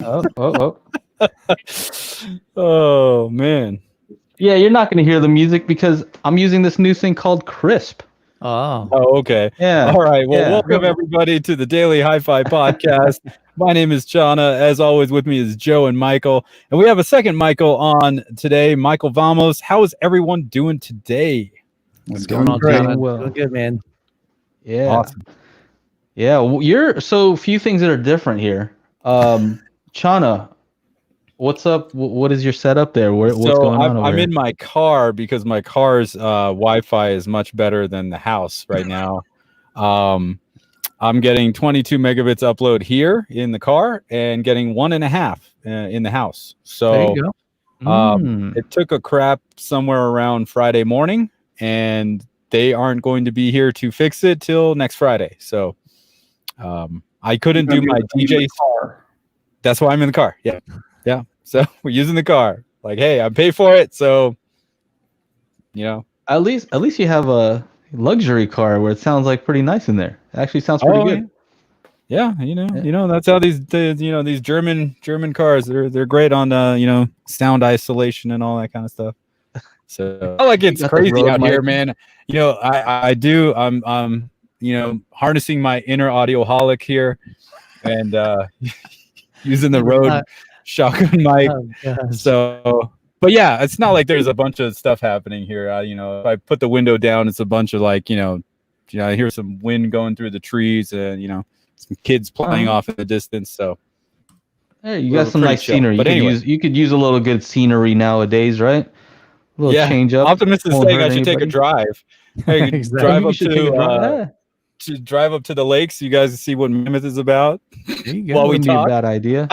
Oh man. Yeah, you're not going to hear the music because I'm using this new thing called Crisp. Oh, Okay. Yeah. All right. Well, Yeah. welcome everybody to the Daily HiFi podcast. My name is Chana. As always, with me is Joe and Michael. And we have a second Michael on today, Michael Vamos. How is everyone doing today? what's going on, great. John? Well. Doing good, man. Yeah. Awesome. Yeah. You're so few things that are different here. Chana, what's up? What is your setup there? What's going on over I'm here? in my car because my car's Wi-Fi is much better than the house right now. I'm getting 22 megabits upload here in the car and getting 1.5 in the house. So There you go. it took a crap somewhere around Friday morning, and they aren't going to be here to fix it till next Friday. So I couldn't do my DJ. That's why I'm in the car. Yeah. Yeah. So we're using the car. Like, hey, I pay for it. So, you know. At least you have a luxury car where it sounds like pretty nice in there. It actually sounds pretty good. Yeah, that's how these German cars, they're great on sound isolation and all that kind of stuff. So not like it's crazy out here, man. I'm harnessing my inner audioholic here and using the Rode shotgun mic. So but yeah, it's not like there's a bunch of stuff happening here. If I put the window down, it's a bunch of I hear some wind going through the trees and some kids playing off in the distance. So hey, you got some nice scenery. But you could use a little good scenery nowadays, right? A little change up. Optimus is saying I should take a drive. Hey, drive up to drive up to the lakes. You guys see what Mammoth is about. While we talk. Wouldn't be a bad idea.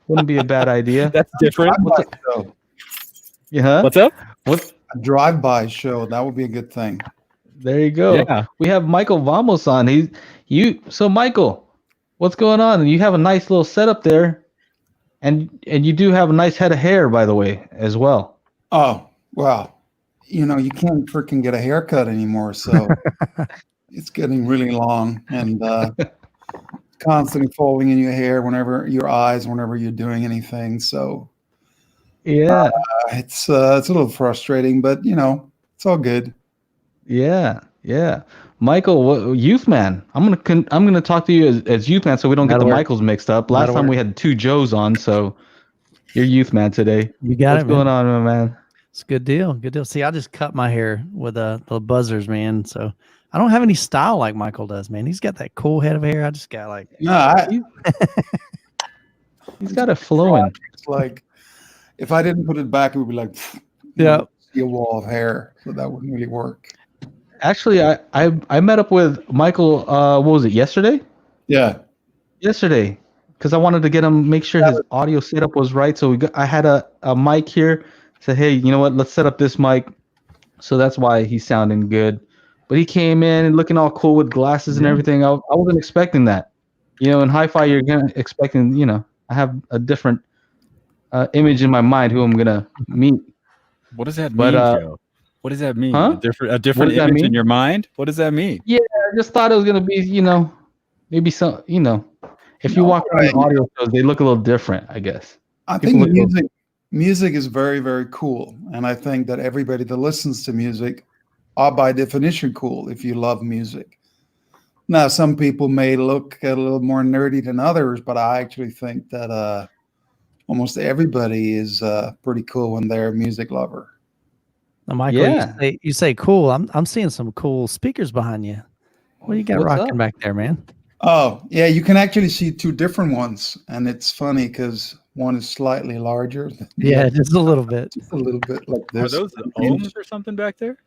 Wouldn't be a bad idea. That's different. Yeah. What's up? What a drive-by show? That would be a good thing. There you go. Yeah. We have Michael Vamos on. So Michael, what's going on? You have a nice little setup there, and you do have a nice head of hair, by the way, as well. Oh well, you can't freaking get a haircut anymore, so it's getting really long and constantly falling in your hair whenever you're doing anything. So. Yeah, it's a little frustrating, but it's all good. Yeah. Michael, Youth Man. I'm gonna talk to you as Youth Man, so we don't get the Michaels mixed up. Last time we had two Joes on, so you're Youth Man today. You got What's going on, my man? It's a good deal. Good deal. See, I just cut my hair with the buzzers, man. So I don't have any style like Michael does, man. He's got that cool head of hair. I just got he's got it flowing. It's like. If I didn't put it back, it would be like, see a wall of hair. So that wouldn't really work. Actually, I met up with Michael. What was it? Yesterday? Yeah. Yesterday, because I wanted to make sure his audio setup was right. So I had a mic here. Said, hey, you know what? Let's set up this mic. So that's why he's sounding good. But he came in and looking all cool with glasses and everything. I wasn't expecting that. In HiFi, you're expecting. I have a different. Image in my mind who I'm gonna meet. What does that mean, Joe? What does that mean? Huh? A different image in your mind? What does that mean? Yeah, I just thought it was gonna be, maybe some, if you walk around audio shows, they look a little different, I guess. I think music is very, very cool, and I think that everybody that listens to music are by definition cool if you love music. Now, some people may look a little more nerdy than others, but I actually think that almost everybody is pretty cool when they're a music lover. Now, Michael, you say cool. I'm seeing some cool speakers behind you. What do you got rocking back there, man? Oh, yeah, you can actually see two different ones, and it's funny because one is slightly larger. Just a little bit. Just a little bit like this. Are those the ohms or something back there?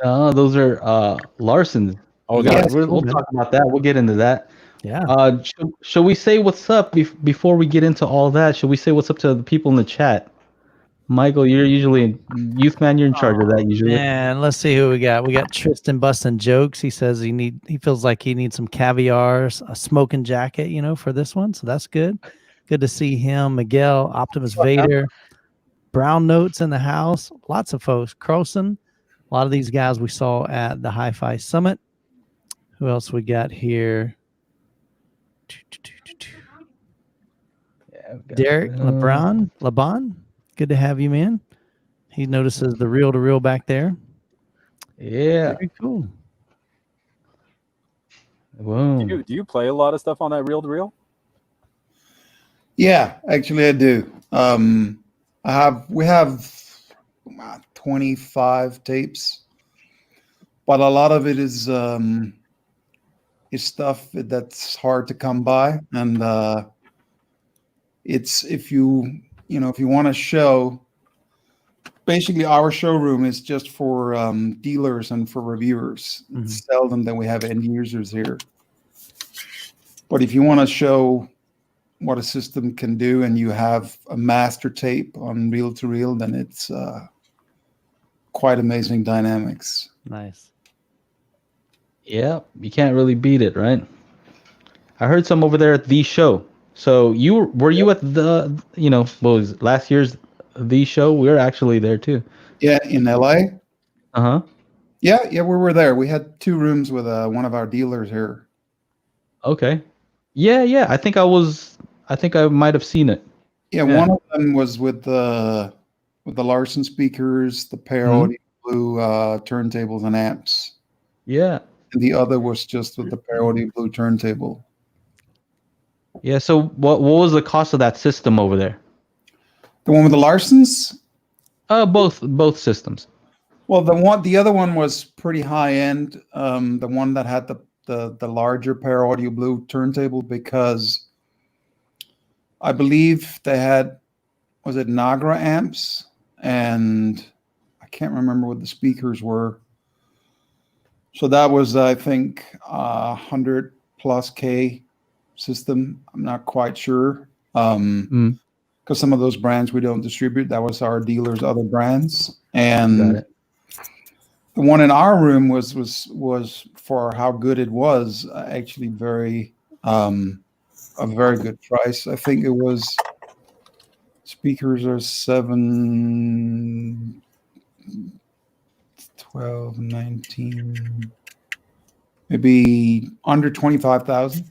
Those are Larsen's. Oh, we'll talk about that. We'll get into that. Yeah. Shall we say what's up before we get into all that? Shall we say what's up to the people in the chat? Michael, you're usually Youth Man. You're in charge of that usually. And let's see who we got. We got Tristan busting jokes. He says he feels like he needs some caviar, a smoking jacket, for this one. So that's good. Good to see him. Miguel, Optimus Vader, Brown Notes in the house. Lots of folks. Croson. A lot of these guys we saw at the HiFi Summit. Who else we got here? Derek Laban, good to have you, man. He notices the reel to reel back there. Yeah. Very cool. Boom. Do you play a lot of stuff on that reel to reel? Yeah, actually I do. We have 25 tapes, but a lot of it is stuff that's hard to come by, and it's if you want to show. Basically, our showroom is just for dealers and for reviewers. It's seldom that we have end users here. But if you want to show what a system can do and you have a master tape on reel to reel, then it's quite amazing dynamics. Nice. Yeah, you can't really beat it, right? I heard some over there at the show. So were you at the what was it, last year's the show? We were actually there too. Yeah, in LA. Uh-huh. Yeah, we were there. We had 2 rooms with one of our dealers here. Okay. Yeah. I think I might have seen it. Yeah, one of them was with the Larsen speakers, the Pair Audio Blue turntables and amps. Yeah. And the other was just with the Pair Audio Blue turntable. Yeah. So what was the cost of that system over there? The one with the Larsens? Both systems. Well, the other one was pretty high end. The one that had the larger Pair Audio Blue turntable, because I believe they had, was it Nagra amps, and I can't remember what the speakers were. So that was, I think, 100 plus K system. I'm not quite sure. Because some of those brands we don't distribute. That was our dealers' other brands. And the one in our room was for how good it was, actually a very good price. I think it was, speakers are 7, 12, 19, maybe under 25,000,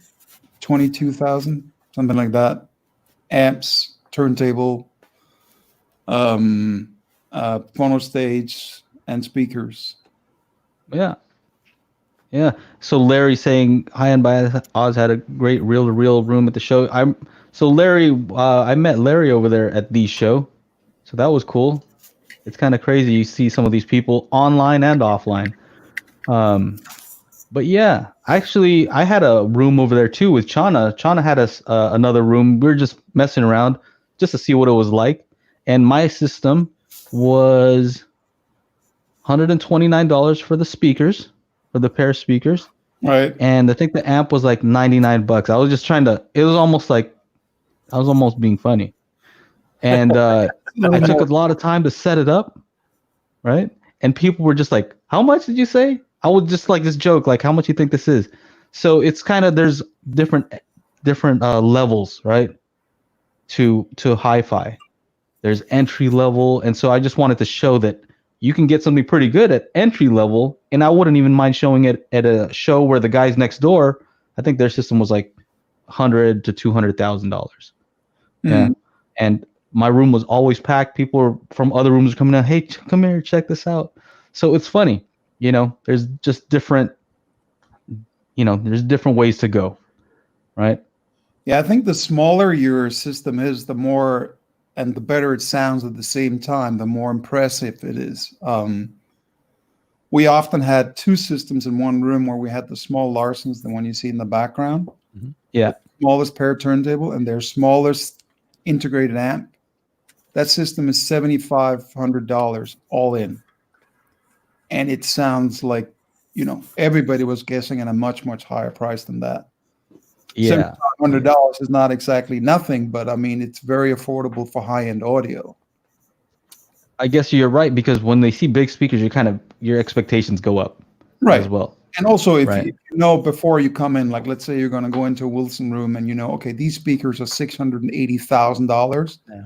22,000, something like that. Amps, turntable, phono stage, and speakers. Yeah. So Larry saying High End by Oz had a great reel-to-reel room at the show. I met Larry over there at the show, so that was cool. It's kind of crazy. You see some of these people online and offline. But yeah, actually, I had a room over there too with Chana. Chana had another room. We were just messing around just to see what it was like. And my system was $129 for the speakers, for the pair of speakers. Right. And I think the amp was like $99. I was just it was almost like I was almost being funny. And I took a lot of time to set it up, right? And people were just like, how much did you say? I would just like this joke, like, how much you think this is? So it's kind of, there's different levels, right? To HiFi. There's entry level. And so I just wanted to show that you can get something pretty good at entry level. And I wouldn't even mind showing it at a show where the guys next door, I think their system was like $100,000 to $200,000. Yeah. And my room was always packed. People from other rooms were coming out. Hey, come here, check this out. So it's funny, there's just different, there's different ways to go, right? Yeah, I think the smaller your system is, the more and the better it sounds at the same time, the more impressive it is. We often had 2 systems in one room where we had the small Larsens, the one you see in the background. Yeah. The smallest pair turntable and their smallest integrated amp. That system is $7,500 all in. And it sounds like, everybody was guessing at a much, much higher price than that. Yeah. $7,500 is not exactly nothing, but I mean, it's very affordable for high-end audio. I guess you're right, because when they see big speakers, your expectations go up as well. And also, if you know before you come in, like let's say you're going to go into a Wilson room and okay, these speakers are $680,000. Yeah.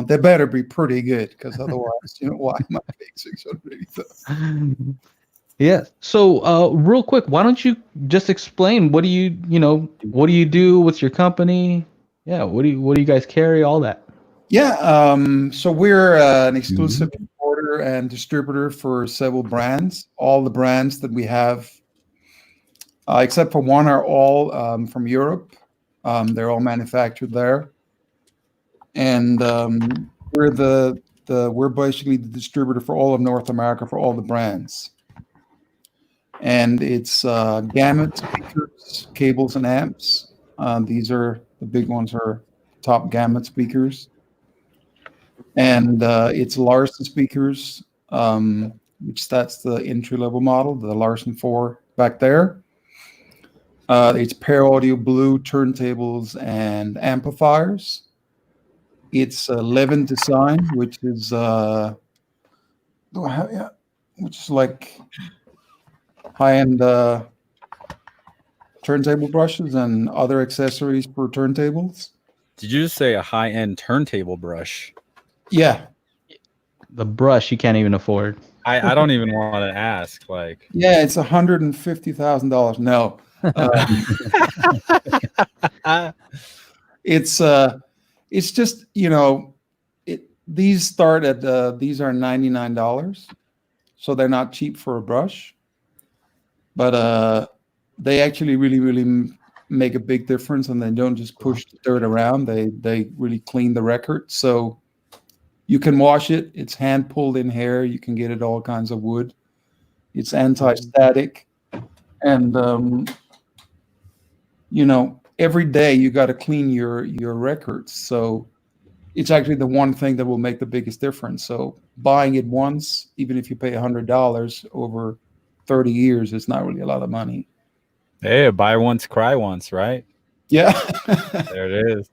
They better be pretty good, because otherwise, why am I paying $680,000? Yeah. So, real quick, why don't you just explain what do you do? What's your company? Yeah. What do you guys carry? All that. Yeah, so we're an exclusive importer and distributor for several brands. All the brands that we have, except for one, are all from Europe. They're all manufactured there, and we're basically the distributor for all of North America for all the brands. And it's Gamut speakers, cables, and amps. These are the big ones. Are top Gamut speakers. And it's Larsen speakers, which that's the entry-level model, the Larsen 4 back there. It's Pair Audio Blue turntables and amplifiers. It's Levin Design, which is like high-end turntable brushes and other accessories for turntables. Did you just say a high-end turntable brush? Yeah. The brush you can't even afford. I don't even want to ask. Like, yeah, it's $150,000. No, it's just these start at these are $99, so they're not cheap for a brush, but they actually really make a big difference, and they don't just push the dirt around. They really clean the record, so you can wash it. It's hand pulled in hair. You can get it all kinds of wood. It's anti-static, and every day you got to clean your records. So it's actually the one thing that will make the biggest difference. So buying it once, even if you pay $100 over 30 years, it's not really a lot of money. Hey, buy once, cry once, right? Yeah. There it is.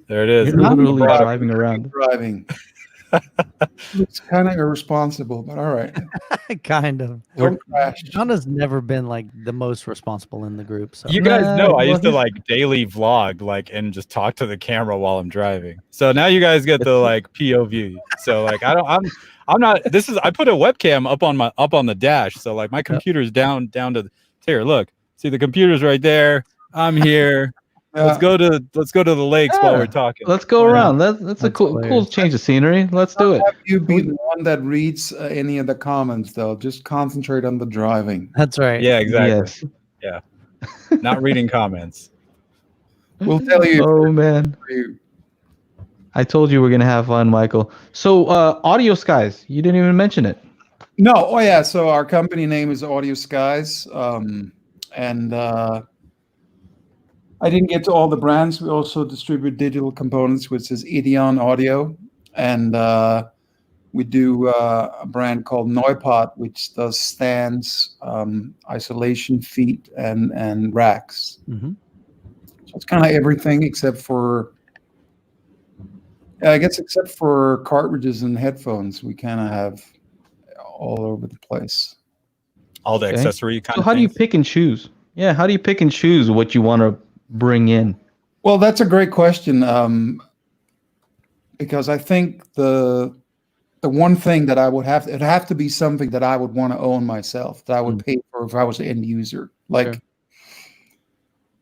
There it is. You're literally driving around. It's kind of irresponsible, but all right. Kind of. Don't crash. John has never been like the most responsible in the group. So You guys know I used to like daily vlog and just talk to the camera while I'm driving. So now you guys get the like POV. So like I'm not. I put a webcam up on the dash. So like my computer's down to here. Look, see the computer's right there. I'm here. Let's go to the lakes while we're talking. Let's go around. That's a cool change of scenery. Let's do it. Have you be the one that reads any of the comments though? Just concentrate on the driving. That's right. Yeah, exactly. Yes. Yeah. Not reading comments. We'll tell you. Oh man. I told you we're gonna have fun, Michael. So Audio Skies, you didn't even mention it. No. Oh yeah. So our company name is Audio Skies, and I didn't get to all the brands. We also distribute digital components, which is Ideon Audio, and we do a brand called Neupot, which does stands, isolation feet, and racks. Mm-hmm. So it's kind of everything except for, I guess, except for cartridges and headphones. We kind of have all over the place. All the accessory kind of how things. do you pick and choose? Yeah, how do you pick and choose what you want to bring in? Well, that's a great question, because I think the one thing that I would it'd have to be something that I would want to own myself, that I would pay for if I was an end user. Like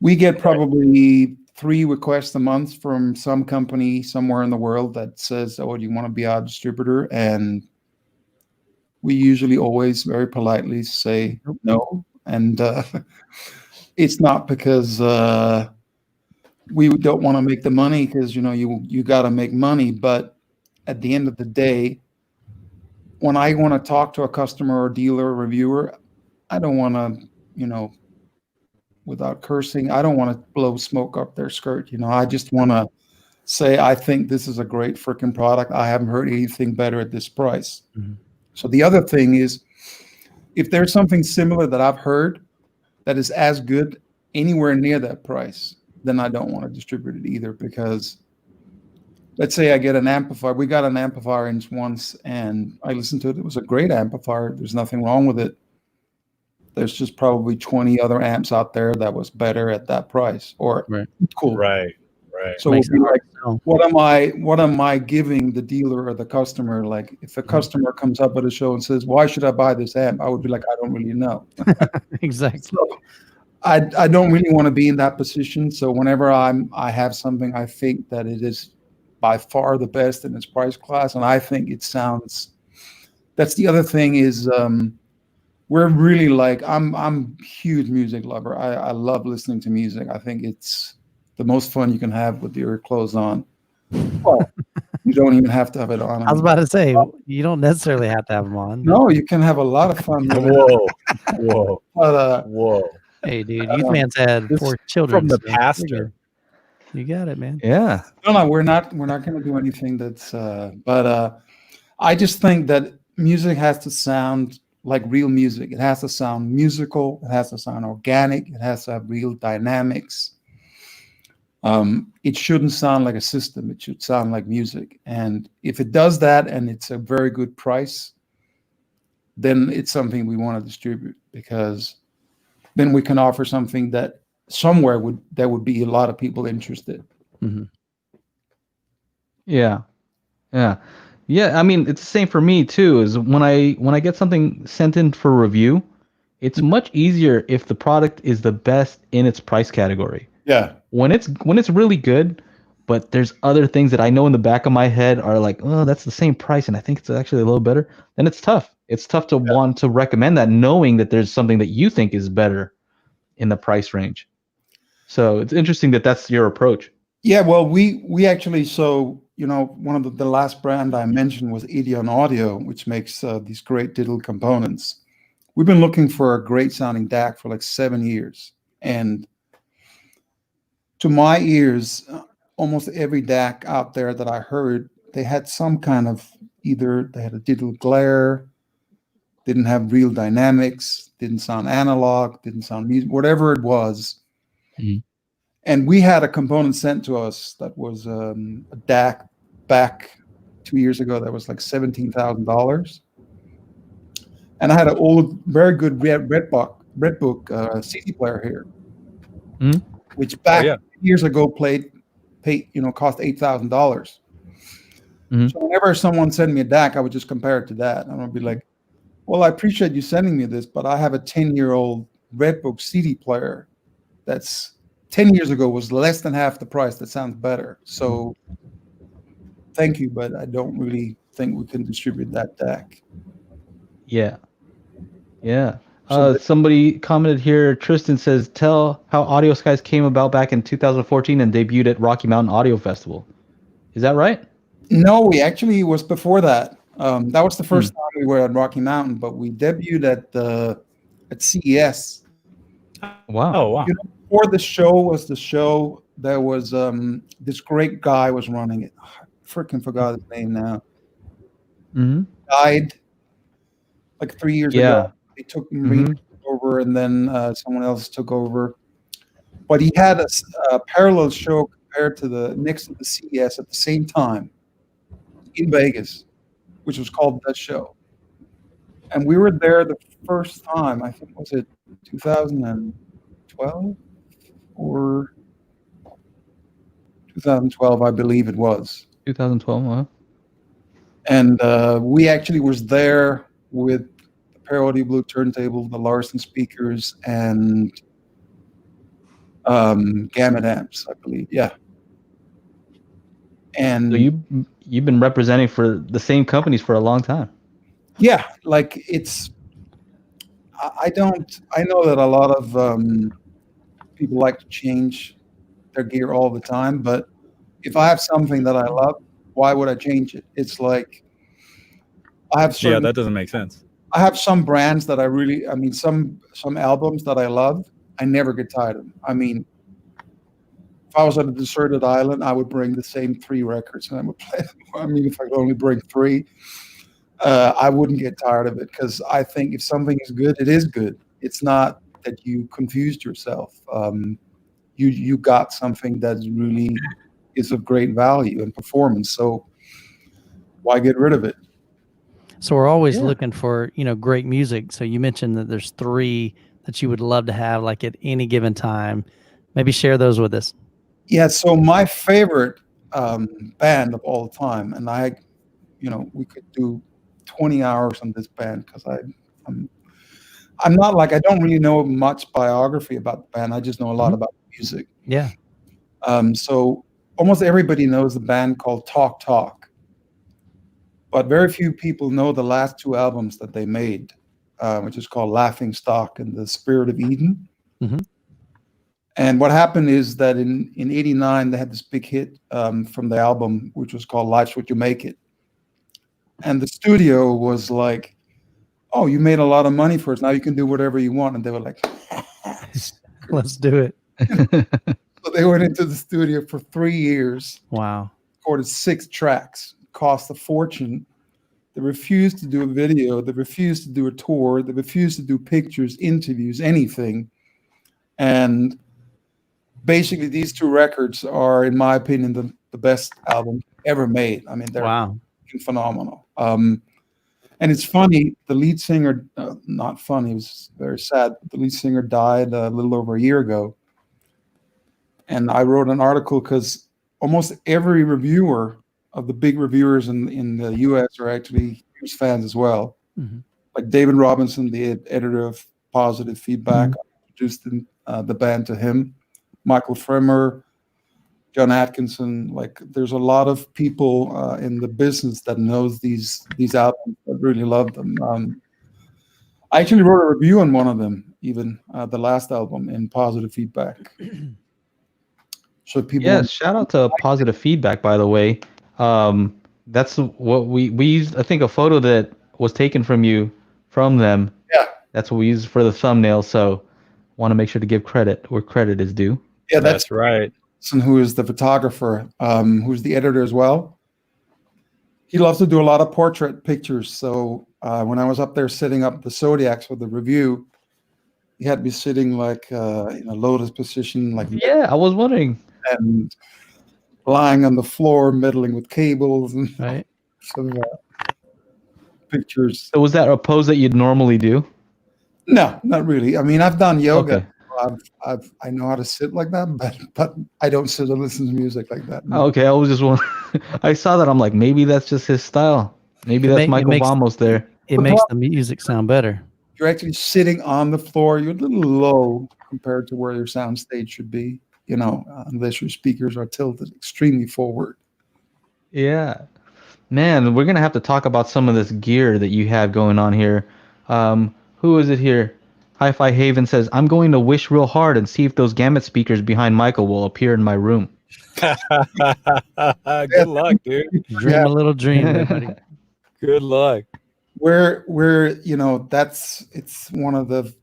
we get probably 3 requests a month from some company somewhere in the world that says, "Oh, do you want to be our distributor?" And we usually always very politely say no, and it's not because we don't want to make the money, because you got to make money. But at the end of the day, when I want to talk to a customer or dealer or reviewer, I don't want to, without cursing, I don't want to blow smoke up their skirt. I just want to say, I think this is a great freaking product. I haven't heard anything better at this price. Mm-hmm. So the other thing is, if there's something similar that I've heard that is as good anywhere near that price, then I don't want to distribute it either, because let's say I get an amplifier. We got an amplifier in once, and I listened to it. It was a great amplifier. There's nothing wrong with it. There's just probably 20 other amps out there that was better at that price, or cool. Right. So we'll be like, what am I giving the dealer or the customer? Like, if a customer comes up at a show and says, "Why should I buy this amp?" I would be like, "I don't really know." Exactly. So I don't really want to be in that position. So whenever I have something, I think that it is by far the best in its price class, and I think it sounds. That's the other thing is we're really like I'm a huge music lover. I love listening to music. I think it's the most fun you can have with your clothes on. Well, you don't even have to have it on. I was about to say, you don't necessarily have to have them on. No, you can have a lot of fun. Whoa. But Whoa. Hey, dude, Youth Man's had This 4 children. from the so you're pastor. good. You got it, man. Yeah. no, we're not going to do anything that's. But I just think that music has to sound like real music. It has to sound musical. It has to sound organic. It has to have real dynamics. It shouldn't sound like a system. It should sound like music. And if it does that and it's a very good price, then it's something we want to distribute, because then we can offer something that somewhere there would be a lot of people interested. Mm-hmm. Yeah. I mean, it's the same for me too. Is when I get something sent in for review, it's much easier if the product is the best in its price category. Yeah. When it's really good, but there's other things that I know in the back of my head are like, oh, that's the same price, and I think it's actually a little better. Then it's tough. It's tough to want to recommend that, knowing that there's something that you think is better in the price range. So it's interesting that that's your approach. Yeah. Well, we actually, so one of the last brand I mentioned was Ideon Audio, which makes these great digital components. We've been looking for a great sounding DAC for like 7 years, and to my ears, almost every DAC out there that I heard, they had some kind of, either they had a digital glare, didn't have real dynamics, didn't sound analog, didn't sound music, whatever it was. Mm-hmm. And we had a component sent to us that was a DAC back 2 years ago that was like $17,000. And I had an old, very good Redbook CD player here, which back years ago cost $8,000. Mm-hmm. So whenever someone sent me a DAC, I would just compare it to that. And I'd be like, well, I appreciate you sending me this, but I have a 10-year-old Redbook CD player that's 10 years ago was less than half the price. That sounds better. So thank you, but I don't really think we can distribute that DAC. Yeah. Somebody commented here. Tristan says, tell how Audio Skies came about back in 2014 and debuted at Rocky Mountain Audio Festival. Is that right? No, it was before that. That was the first time we were at Rocky Mountain, but we debuted at CES. Wow. Oh, wow. Before the show, there was this great guy was running it. I freaking forgot his name now. Mm-hmm. Died like 3 years ago. They took him over, and then someone else took over. But he had a parallel show compared to next to the CES at the same time in Vegas, which was called The Show. And we were there the first time, I think, was it 2012 or 2012, I believe it was. 2012, huh? And we actually was there with the Pair Audio Blue turntable, the Larsen speakers, and Gamut amps, I believe. Yeah. And so you've been representing for the same companies for a long time. Yeah, like I know that a lot of people like to change their gear all the time, but if I have something that I love, why would I change it? It's like I have that doesn't make sense. I have some brands that some albums that I love, I never get tired of them. I mean, if I was on a deserted island, I would bring the same 3 records and I would play them. I mean, if I could only bring 3, I wouldn't get tired of it, because I think if something is good, it is good. It's not that you confused yourself. You got something that really is of great value and performance. So why get rid of it? So we're always looking for, great music. So you mentioned that there's 3 that you would love to have, like, at any given time. Maybe share those with us. Yeah. So my favorite band of all time, and we could do 20 hours on this band, because I'm not like, I don't really know much biography about the band. I just know a lot about music. Yeah. So almost everybody knows the band called Talk Talk, but very few people know the last two albums that they made, which is called Laughing Stock and The Spirit of Eden. And what happened is that in '89, they had this big hit from the album, which was called Life's What You Make It. And the studio was like, oh, you made a lot of money for us. Now you can do whatever you want. And they were like, let's do it. So they went into the studio for 3 years. Wow. Recorded 6 tracks, cost a fortune. They refused to do a video. They refused to do a tour. They refused to do pictures, interviews, anything. And basically, these 2 records are, in my opinion, the best album ever made. I mean, they're phenomenal. And it's funny, the lead singer, not funny, it was very sad. The lead singer died a little over a year ago. And I wrote an article because almost every reviewer of the big reviewers in the US are actually huge fans as well. Like David Robinson, the editor of Positive Feedback, I introduced the band to him. Michael Fremer, John Atkinson, like there's a lot of people in the business that knows these albums that really love them. I actually wrote a review on one of them, even the last album in Positive Feedback. So people, shout out to Positive Feedback, by the way. That's what we used. I think a photo that was taken from you from them. Yeah, that's what we used for the thumbnail. So want to make sure to give credit where credit is due. Yeah, that's right. Who is the photographer, who's the editor as well. He loves to do a lot of portrait pictures. So when I was up there setting up the Zodiacs for the review, he had me sitting like in a lotus position, like I was wondering, and lying on the floor, meddling with cables and some pictures. So was that a pose that you'd normally do? No, not really. I mean, I've done yoga. Okay. I know how to sit like that, but I don't sit and listen to music like that. No. Okay, I was just wondering. I saw that. I'm like, maybe that's just his style. Maybe that's Michael Vamos there. It makes the music sound better. You're actually sitting on the floor. You're a little low compared to where your sound stage should be, unless your speakers are tilted extremely forward. Yeah. Man, we're going to have to talk about some of this gear that you have going on here. Who is it here? HiFi Haven says, I'm going to wish real hard and see if those Gamut speakers behind Michael will appear in my room. Good luck, dude. Dream a little dream, everybody. Good luck. We're it's one of the,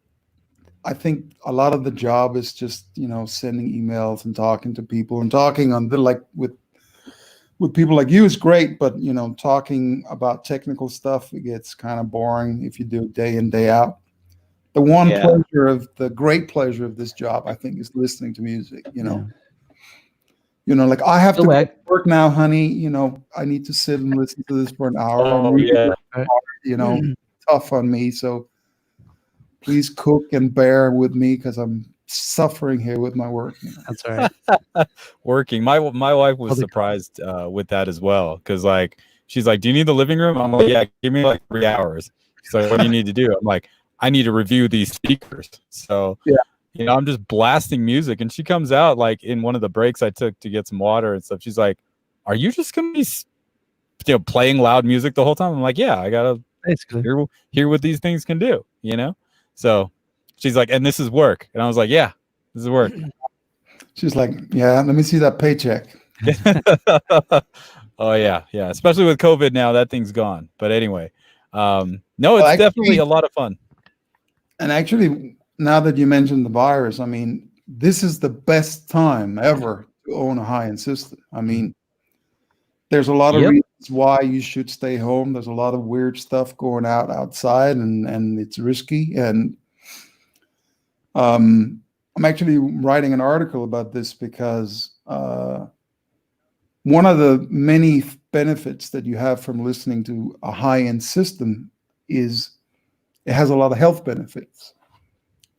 I think a lot of the job is just, sending emails and talking to people and talking on with people like you is great, but talking about technical stuff, it gets kind of boring if you do it day in, day out. The great pleasure of this job, I think, is listening to music, like I have to work now, honey, I need to sit and listen to this for an hour. Tough on me. So please cook and bear with me because I'm suffering here with my work. That's all right. Working. My wife was surprised with that as well, because she's like, do you need the living room? I'm like, yeah, give me like 3 hours. She's like, what do you need to do? I'm like, I need to review these speakers. So I'm just blasting music, and she comes out like in one of the breaks I took to get some water and stuff. She's like, are you just gonna be playing loud music the whole time? I'm like, yeah, I gotta basically hear what these things can do, So she's like, and this is work. And I was like, yeah, this is work. She's like, yeah, let me see that paycheck. Oh yeah. Especially with COVID now, that thing's gone. But anyway, no, it's definitely a lot of fun. And actually, now that you mentioned the virus, I mean, this is the best time ever to own a high-end system. I mean, there's a lot of reasons why you should stay home. There's a lot of weird stuff going outside, and it's risky. And I'm actually writing an article about this because one of the many benefits that you have from listening to a high-end system is it has a lot of health benefits.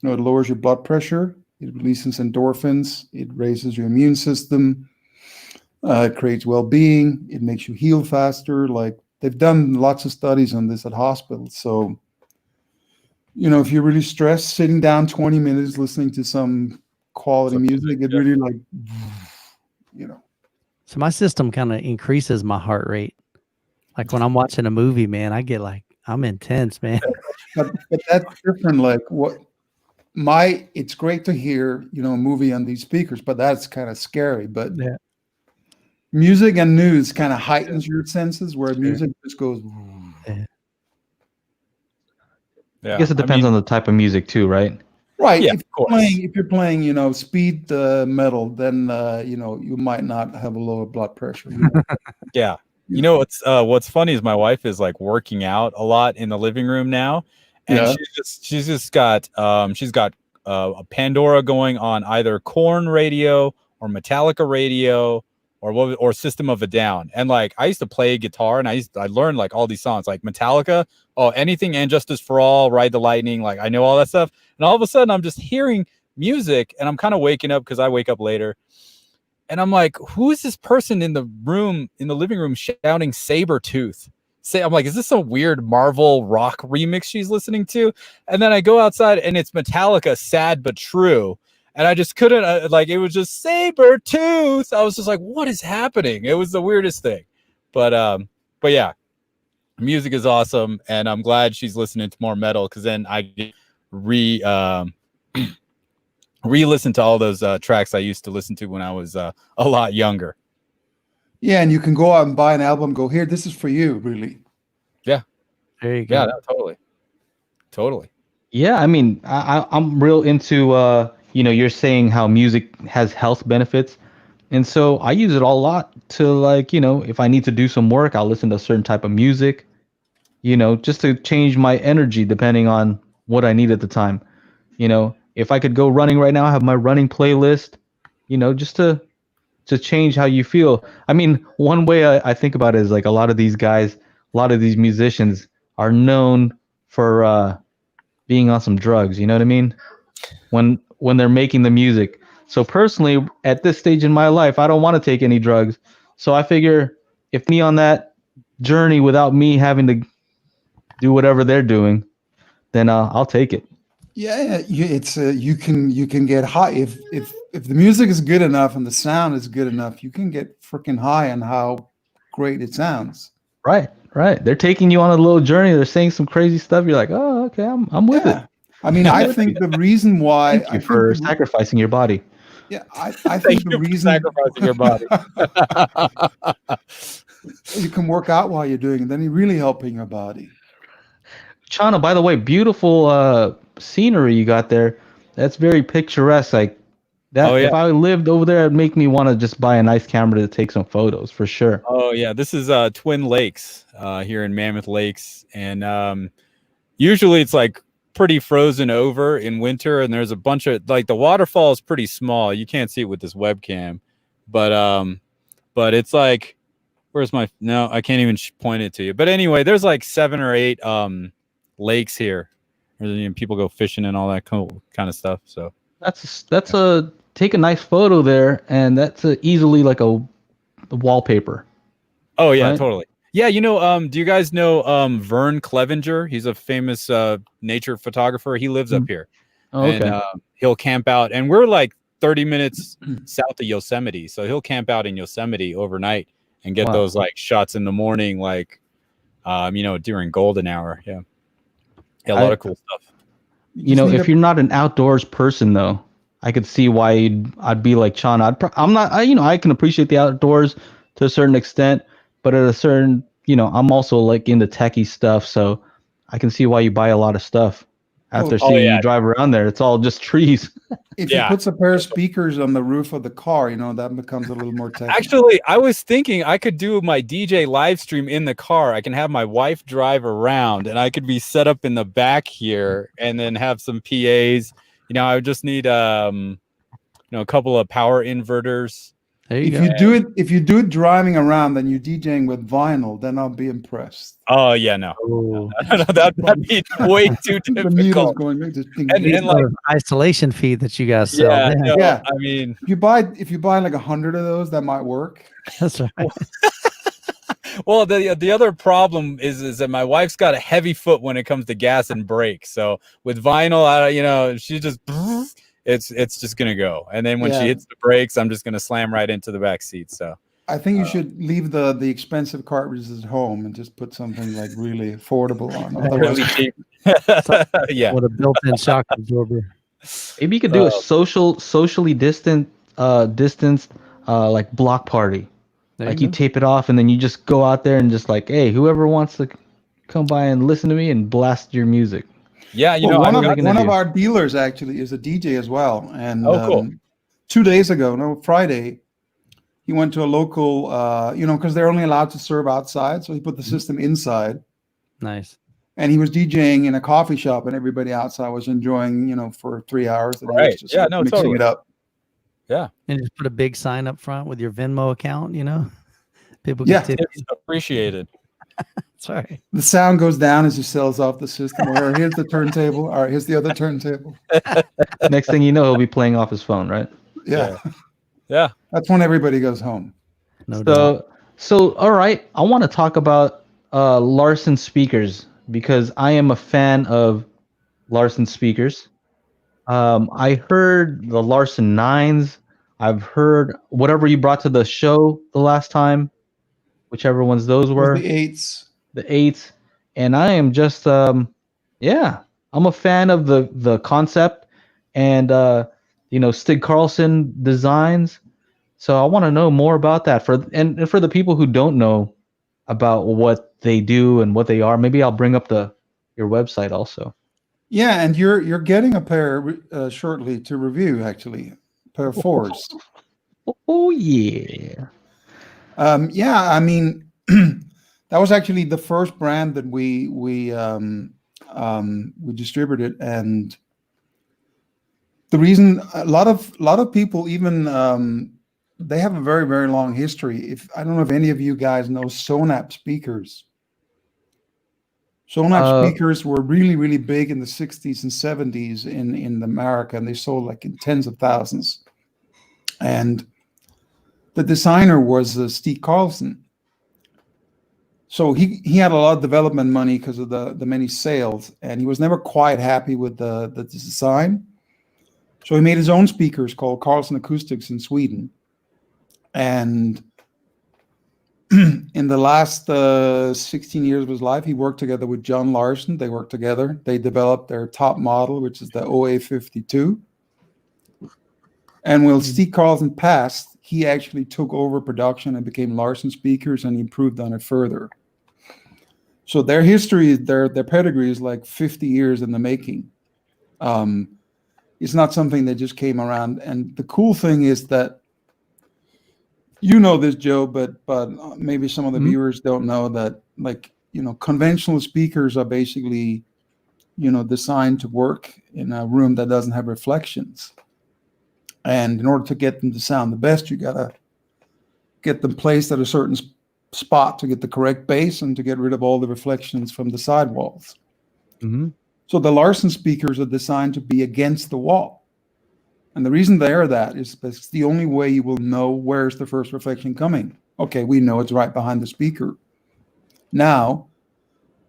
It lowers your blood pressure. It releases endorphins. It raises your immune system. It creates well-being. It makes you heal faster. Like they've done lots of studies on this at hospitals. So, if you're really stressed, sitting down 20 minutes listening to some quality music, it really like, So my system kind of increases my heart rate. Like when I'm watching a movie, man, I get like, I'm intense, man. But that's different. Like it's great to hear, a movie on these speakers, but that's kind of scary. But Yeah. music and news kind of heightens your senses, where music just goes. I guess it depends on the type of music too, right? Right. Yeah, if you're playing, speed metal, then you might not have a lower blood pressure. Yeah. What's funny is my wife is like working out a lot in the living room now, and she's just got a Pandora going on either Korn radio or Metallica radio or System of a Down. And like I used to play guitar, and I learned like all these songs like Metallica, anything and Justice for All, Ride the Lightning, like I know all that stuff. And all of a sudden I'm just hearing music, and I'm kind of waking up because I wake up later. And I'm like, who is this person in the living room shouting Sabretooth? I'm like, is this some weird Marvel rock remix she's listening to? And then I go outside and it's Metallica, Sad But True. And I just couldn't, it was just Sabretooth. I was just like, what is happening? It was the weirdest thing. But yeah, music is awesome. And I'm glad she's listening to more metal, because then I get re-listen to all those tracks I used to listen to when I was a lot younger. Yeah, and you can go out and buy an album, go, here, this is for you, really. Yeah. There you go. Yeah, no, totally. Yeah, I mean, I'm real into, you're saying how music has health benefits. And so I use it a lot to, like, if I need to do some work, I'll listen to a certain type of music, just to change my energy depending on what I need at the time. If I could go running right now, I have my running playlist, just to change how you feel. I mean, one way I think about it is like a lot of these guys, a lot of these musicians are known for being on some drugs. You know what I mean? When they're making the music. So personally, at this stage in my life, I don't want to take any drugs. So I figure if me on that journey without me having to do whatever they're doing, then I'll take it. Yeah, it's you can get high if the music is good enough and the sound is good enough, you can get freaking high on how great it sounds. Right. They're taking you on a little journey. They're saying some crazy stuff. You're like, oh, okay, I'm with it. I mean, I think the reason why Thank you for sacrificing your body. Yeah, I think the reason sacrificing your body. You can work out while you're doing it, then you're really helping your body. Chana, by the way, beautiful scenery you got there. That's very picturesque. Like that. If I lived over there, it'd make me want to just buy a nice camera to take some photos for sure. Oh yeah, this is Twin Lakes here in Mammoth Lakes, and usually it's like pretty frozen over in winter, and there's a bunch of like the waterfall is pretty small. You can't see it with this webcam, but it's like, where's my I can't even point it to you. But anyway, there's like 7 or 8 lakes here. People go fishing and all that cool kind of stuff. So that's a take a nice photo there, and that's easily like a wallpaper. Oh yeah, right? Totally. Yeah, do you guys know Vern Clevenger? He's a famous nature photographer. He lives up here. Oh, okay. And he'll camp out, and we're like 30 minutes south of Yosemite, so he'll camp out in Yosemite overnight and get those like shots in the morning, like during golden hour. Yeah, a lot of cool stuff. If you're not an outdoors person, though, I could see why I'd be like Chana. I can appreciate the outdoors to a certain extent, but at a certain, I'm also like into techie stuff, so I can see why you buy a lot of stuff. After seeing you drive around there, it's all just trees. If you put a pair of speakers on the roof of the car, that becomes a little more technical. Actually, I was thinking I could do my DJ live stream in the car. I can have my wife drive around, and I could be set up in the back here, and then have some PAs. I would just need a couple of power inverters. If you do it driving around, then you're DJing with vinyl, then I'll be impressed. Oh yeah, no, that'd be way too difficult. The needles going, and like isolation feed that you guys sell. Yeah. I mean, if you buy like 100 of those, that might work. That's right. Well, the other problem is that my wife's got a heavy foot when it comes to gas and brakes. So with vinyl, you know, she just it's just gonna go. And then when she hits the brakes, I'm just gonna slam right into the back seat. So I think you should leave the expensive cartridges at home and just put something like really affordable on. Otherwise, really cheap. Yeah. With a built-in shock absorber. Maybe you could do a socially distanced like block party. Like you tape it off and then you just go out there and just like, hey, whoever wants to come by and listen to me and blast your music. Yeah, you know, one of our dealers actually is a DJ as well. And cool. 2 days ago, no, Friday, he went to a local, you know, because they're only allowed to serve outside. So he put the system inside. Nice. And he was DJing in a coffee shop, and everybody outside was enjoying, you know, for 3 hours. And he was just mixing it up. Yeah. And just put a big sign up front with your Venmo account, you know? People can tip it's appreciated. Sorry. The sound goes down as he sells off the system. Or here's the turntable. All right, here's the other turntable. Next thing you know, he'll be playing off his phone, right? Yeah. Yeah. That's when everybody goes home. No doubt. So all right, I want to talk about Larsen speakers because I am a fan of Larsen speakers. I heard the Larsen 9s. I've heard whatever you brought to the show the last time, whichever ones those were. The 8s. The 8s. And I am just yeah, I'm a fan of the concept and you know, Stig Carlson designs. So I want to know more about that for the people who don't know about what they do and what they are. Maybe I'll bring up your website also. Yeah, and you're getting a pair shortly to review, actually, a pair of 4s. Oh yeah. Yeah, I mean, that was actually the first brand that we distributed, and the reason a lot of people even they have a very, very long history. I don't know if any of you guys know Sonap speakers. Sonap speakers were really, really big in the 60s and 70s in America, and they sold like in tens of thousands. And the designer was Steve Carlson. So he had a lot of development money because of the many sales, and he was never quite happy with the design. So he made his own speakers called Carlson Acoustics in Sweden. And in the last 16 years of his life, he worked together with John Larsen. They worked together. They developed their top model, which is the OA52. And when Steve Carlson passed, he actually took over production and became Larsen Speakers, and he improved on it further. So their history, their pedigree is like 50 years in the making. It's not something that just came around. And the cool thing is that, you know this, Joe, but maybe some of the viewers don't know that, like, you know, conventional speakers are basically, you know, designed to work in a room that doesn't have reflections. And in order to get them to sound the best, you gotta get them placed at a certain spot to get the correct bass and to get rid of all the reflections from the sidewalls. Mm-hmm. So the Larsen speakers are designed to be against the wall. And the reason they are that is because it's the only way you will know where's the first reflection coming. Okay, we know it's right behind the speaker. Now,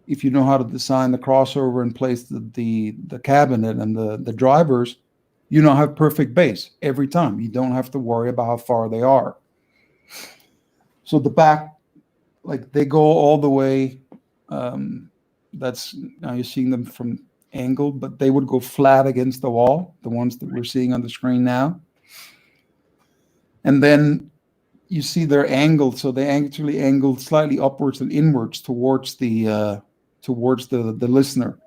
if you know how to design the crossover and place the cabinet and the drivers, you now have perfect bass every time. You don't have to worry about how far they are. So the back, like, they go all the way. That's now you're seeing them from angled, but they would go flat against the wall, the ones that we're seeing on the screen now. And then you see they're angled, so they actually angled slightly upwards and inwards towards the listener.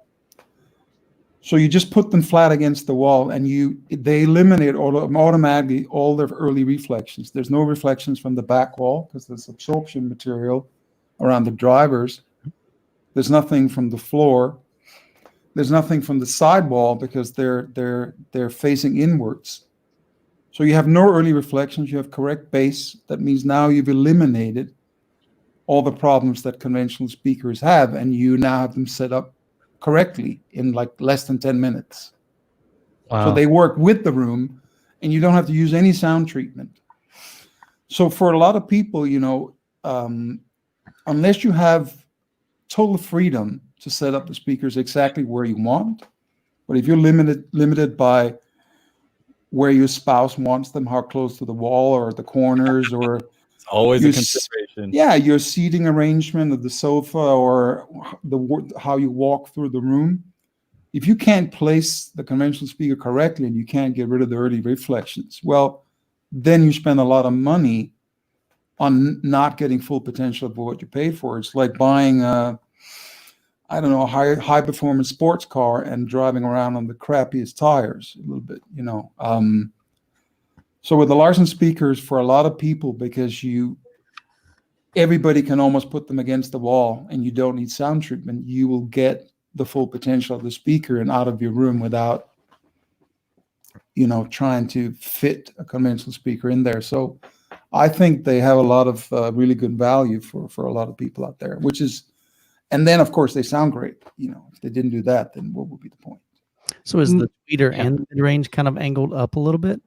So you just put them flat against the wall, and they eliminate automatically all their early reflections. There's no reflections from the back wall because there's absorption material around the drivers. There's nothing from the floor. There's nothing from the sidewall because they're facing inwards. So you have no early reflections. You have correct bass. That means now you've eliminated all the problems that conventional speakers have, and you now have them set up correctly in like less than 10 minutes. Wow. So they work with the room, and you don't have to use any sound treatment. So for a lot of people, you know, unless you have total freedom to set up the speakers exactly where you want, but if you're limited by where your spouse wants them, how close to the wall or the corners, or it's always a consideration. Your seating arrangement of the sofa or how you walk through the room. If you can't place the conventional speaker correctly and you can't get rid of the early reflections, well, then you spend a lot of money on not getting full potential of what you paid for. It's like buying a high performance sports car and driving around on the crappiest tires a little bit, So with the Larsen speakers, for a lot of people, because everybody can almost put them against the wall and you don't need sound treatment, you will get the full potential of the speaker and out of your room without, trying to fit a conventional speaker in there. So I think they have a lot of really good value for a lot of people out there, and then of course they sound great. If they didn't do that, then what would be the point? So is the tweeter and the mid-range kind of angled up a little bit?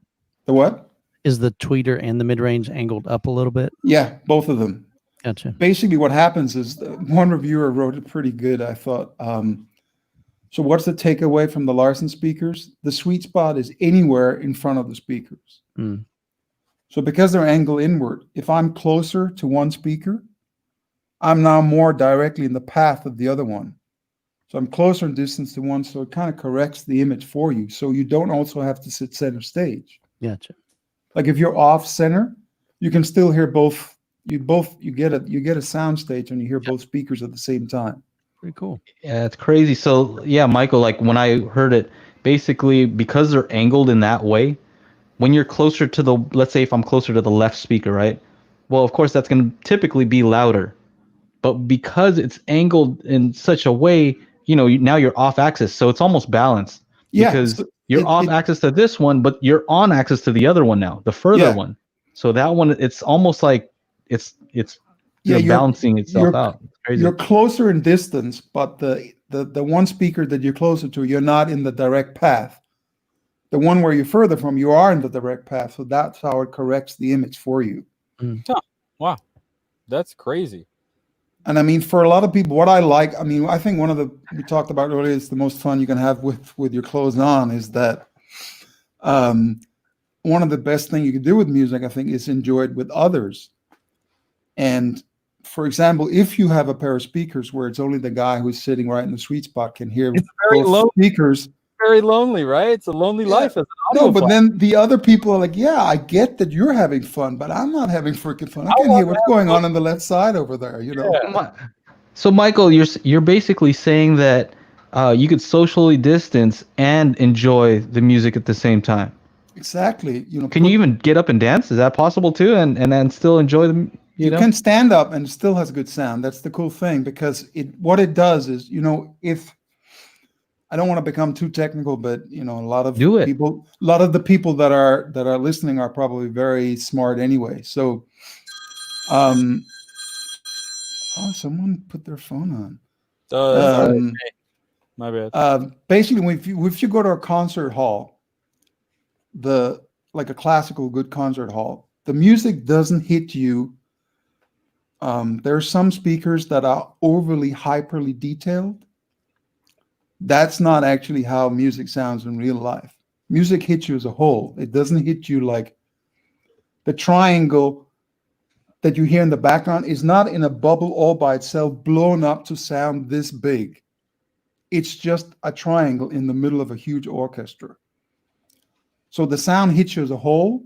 The what? Is the tweeter and the mid-range angled up a little bit? Yeah, both of them. Gotcha. Basically what happens is one reviewer wrote it pretty good, I thought. So what's the takeaway from the Larsen speakers? The sweet spot is anywhere in front of the speakers. Mm. So because they're angled inward, if I'm closer to one speaker, I'm now more directly in the path of the other one. So I'm closer in distance to one, so it kind of corrects the image for you. So you don't also have to sit center stage. Gotcha. Like if you're off center, you can still hear both. You get a sound stage and you hear both speakers at the same time. Pretty cool. Yeah, it's crazy. So yeah, Michael, like when I heard it, basically because they're angled in that way, when you're closer to let's say if I'm closer to the left speaker, right? Well, of course that's going to typically be louder. But because it's angled in such a way, now you're off axis. So it's almost balanced. Yeah, because you're off axis to this one, but you're on axis to the other one now, the further one. So that one, it's almost like it's balancing itself out. It's crazy. You're closer in distance, but the one speaker that you're closer to, you're not in the direct path. The one where you're further from, you are in the direct path. So that's how it corrects the image for you. Mm. Oh, wow. That's crazy. And I mean, for a lot of people, what I like, I think one of we talked about earlier, is the most fun you can have with your clothes on is that one of the best things you can do with music, I think, is enjoy it with others. And for example, if you have a pair of speakers where it's only the guy who's sitting right in the sweet spot can hear both speakers. Very lonely, right? It's a lonely life as an audio. No, but then the other people are like, yeah, I get that you're having fun, but I'm not having freaking fun. I can hear what's going on the left side over there, Yeah. So Michael, you're basically saying that you could socially distance and enjoy the music at the same time. Exactly. Can you even get up and dance? Is that possible too? And then still enjoy them? You can stand up and it still has good sound. That's the cool thing, because what it does is, if I don't want to become too technical, but a lot of the people that are listening are probably very smart anyway. So, someone put their phone on. My bad. Basically, if you go to a concert hall, like a classical good concert hall, the music doesn't hit you. There are some speakers that are overly hyperly detailed. That's not actually how music sounds in real life. Music hits you as a whole. It doesn't hit you like the triangle that you hear in the background is not in a bubble all by itself, blown up to sound this big. It's just a triangle in the middle of a huge orchestra. So the sound hits you as a whole,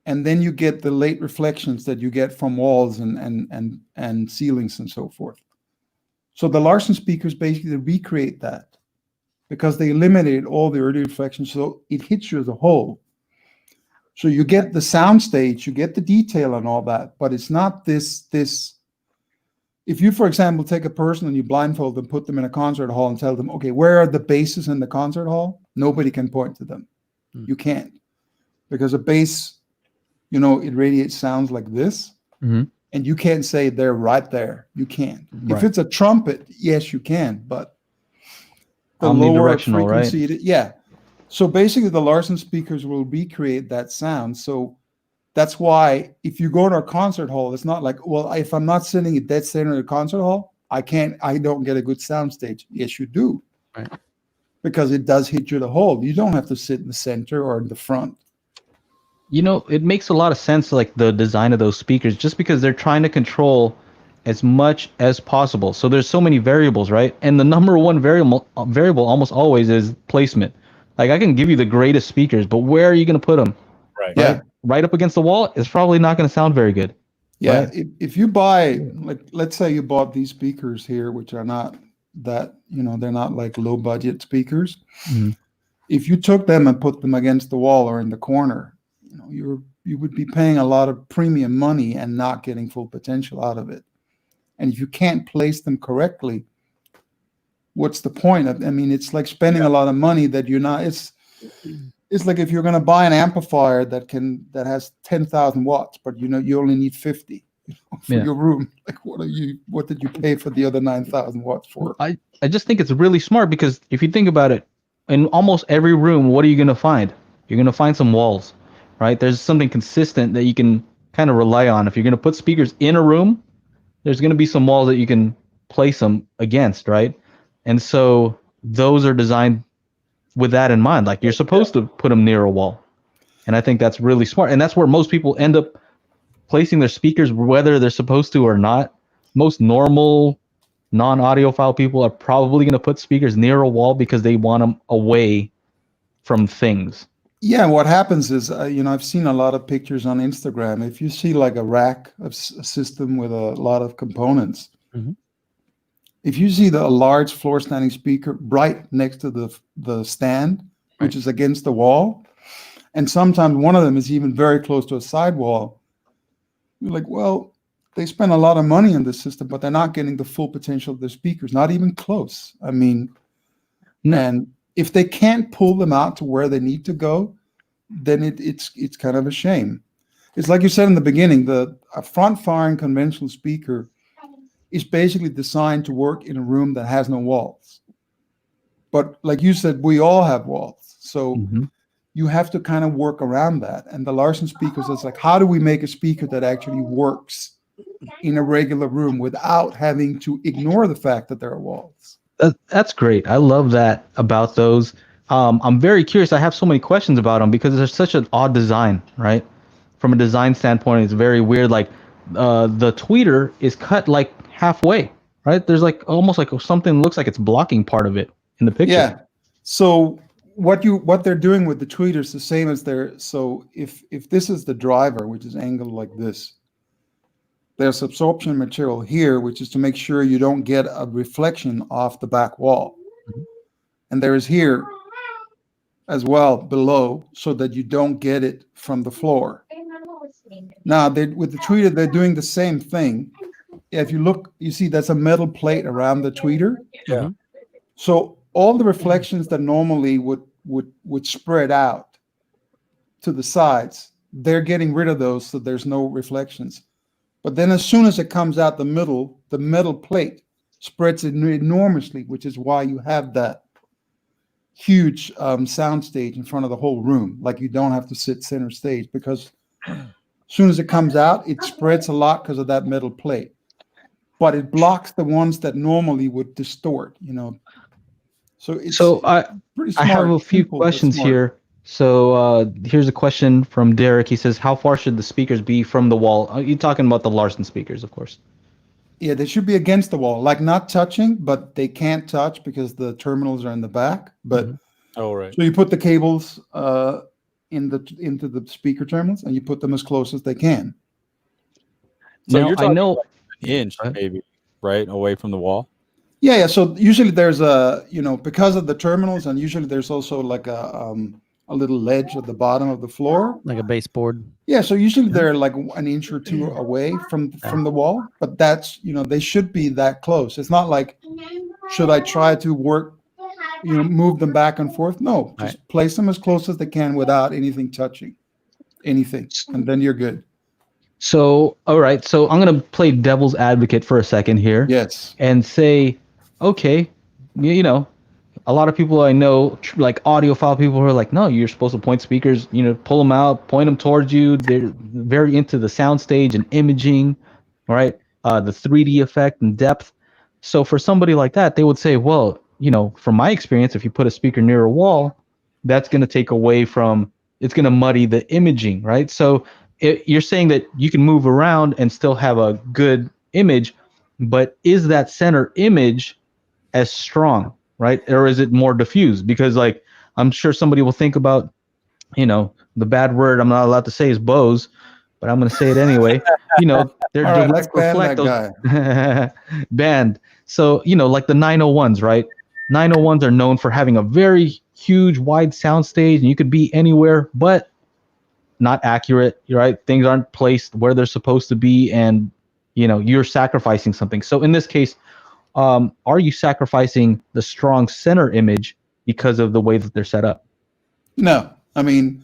and then you get the late reflections that you get from walls and ceilings and so forth. So the Larsen speakers basically recreate that because they eliminated all the early reflections, so it hits you as a whole. So you get the sound stage, you get the detail and all that, but it's not this. If you, for example, take a person and you blindfold them, put them in a concert hall and tell them, okay, where are the basses in the concert hall? Nobody can point to them. You can't, because a bass, it radiates sounds like this. Mm-hmm. And you can't say they're right there. You can't. Right. If it's a trumpet, yes, you can. But the lower Omnidirectional, frequency, right? yeah. So basically, the Larsen speakers will recreate that sound. So That's why if you go to a concert hall, it's not like, well, if I'm not sitting at dead center in a concert hall, I don't get a good sound stage. Yes, you do. Right. Because it does hit you the hole. You don't have to sit in the center or in the front. You know, it makes a lot of sense, like the design of those speakers, just because they're trying to control as much as possible. So there's so many variables, right? And the number one variable almost always is placement. Like I can give you the greatest speakers, but where are you going to put them? Right. Yeah. Right up against the wall, it's probably not going to sound very good. Yeah. Right? If you buy, like, let's say you bought these speakers here, which are not that, they're not like low budget speakers. Mm-hmm. If you took them and put them against the wall or in the corner, you would be paying a lot of premium money and not getting full potential out of it. And if you can't place them correctly, what's the point? I mean, it's like spending a lot of money that you're not. It's like if you're going to buy an amplifier that has 10,000 watts, but you only need 50 for your room. Like, what did you pay for the other 9,000 watts for? I just think it's really smart, because if you think about it, in almost every room, what are you going to find? You're going to find some walls, right? There's something consistent that you can kind of rely on. If you're going to put speakers in a room, there's going to be some walls that you can place them against, right? And so those are designed with that in mind. Like, you're supposed to put them near a wall. And I think that's really smart. And that's where most people end up placing their speakers, whether they're supposed to or not. Most normal non-audiophile people are probably going to put speakers near a wall because they want them away from things. Yeah, what happens is, I've seen a lot of pictures on Instagram. If you see like a rack of a system with a lot of components, if you see a large floor standing speaker right next to the stand, which is against the wall, and sometimes one of them is even very close to a sidewall, you're like, well, they spend a lot of money on this system, but they're not getting the full potential of their speakers, not even close. I mean, and if they can't pull them out to where they need to go, then it's kind of a shame. It's like you said in the beginning, a front-firing conventional speaker is basically designed to work in a room that has no walls. But like you said, we all have walls. So you have to kind of work around that. And the Larsen speakers, it's like, how do we make a speaker that actually works in a regular room without having to ignore the fact that there are walls? That's great. I love that about those. I'm very curious. I have so many questions about them because they're such an odd design, right? From a design standpoint, it's very weird. Like the tweeter is cut like halfway, right? There's like almost like something looks like it's blocking part of it in the picture. Yeah. So what they're doing with the tweeter is the same as so if this is the driver, which is angled like this, there's absorption material here, which is to make sure you don't get a reflection off the back wall. And there is here as well below, so that you don't get it from the floor. Now, with the tweeter, they're doing the same thing. If you look, you see that's a metal plate around the tweeter. Yeah. So all the reflections that normally would spread out to the sides, they're getting rid of those, so there's no reflections. But then as soon as it comes out the middle, the metal plate spreads enormously, which is why you have that huge sound stage in front of the whole room. Like, you don't have to sit center stage, because as soon as it comes out, it spreads a lot because of that metal plate. But it blocks the ones that normally would distort, So it's pretty smart. I have a few questions here. So here's a question from Derek. He says, how far should the speakers be from the wall? You're talking about the Larsen speakers, of course. Yeah, they should be against the wall, like not touching, but they can't touch because the terminals are in the back. But Oh, right. so you put the cables into the speaker terminals, and you put them as close as they can. So Now, you're talking I know like an inch, maybe, right, away from the wall? Yeah. So usually there's because of the terminals, and usually there's also like a little ledge at the bottom of the floor, like a baseboard. Yeah. So usually they're like an inch or two away from the wall, but that's they should be that close. It's not like, should I try to work, move them back and forth? No, just place them as close as they can without anything touching anything, and then you're good. So, all right. So I'm going to play devil's advocate for a second here. Yes. And say, okay, a lot of people I know, like audiophile people, who are like, no, you're supposed to point speakers, pull them out, point them towards you. They're very into the soundstage and imaging, right? The 3D effect and depth. So for somebody like that, they would say, well, from my experience, if you put a speaker near a wall, that's going to take away from, it's going to muddy the imaging, right? So you're saying that you can move around and still have a good image, but is that center image as strong, right? Or is it more diffused? Because like, I'm sure somebody will think about, the bad word I'm not allowed to say is Bose, but I'm going to say it anyway. They're All right, let's direct ban that reflectors. guy. Banned. So, like the 901s, right? 901s are known for having a very huge, wide soundstage, and you could be anywhere, but not accurate, right? Things aren't placed where they're supposed to be, and you're sacrificing something. So in this case, are you sacrificing the strong center image because of the way that they're set up? No, I mean,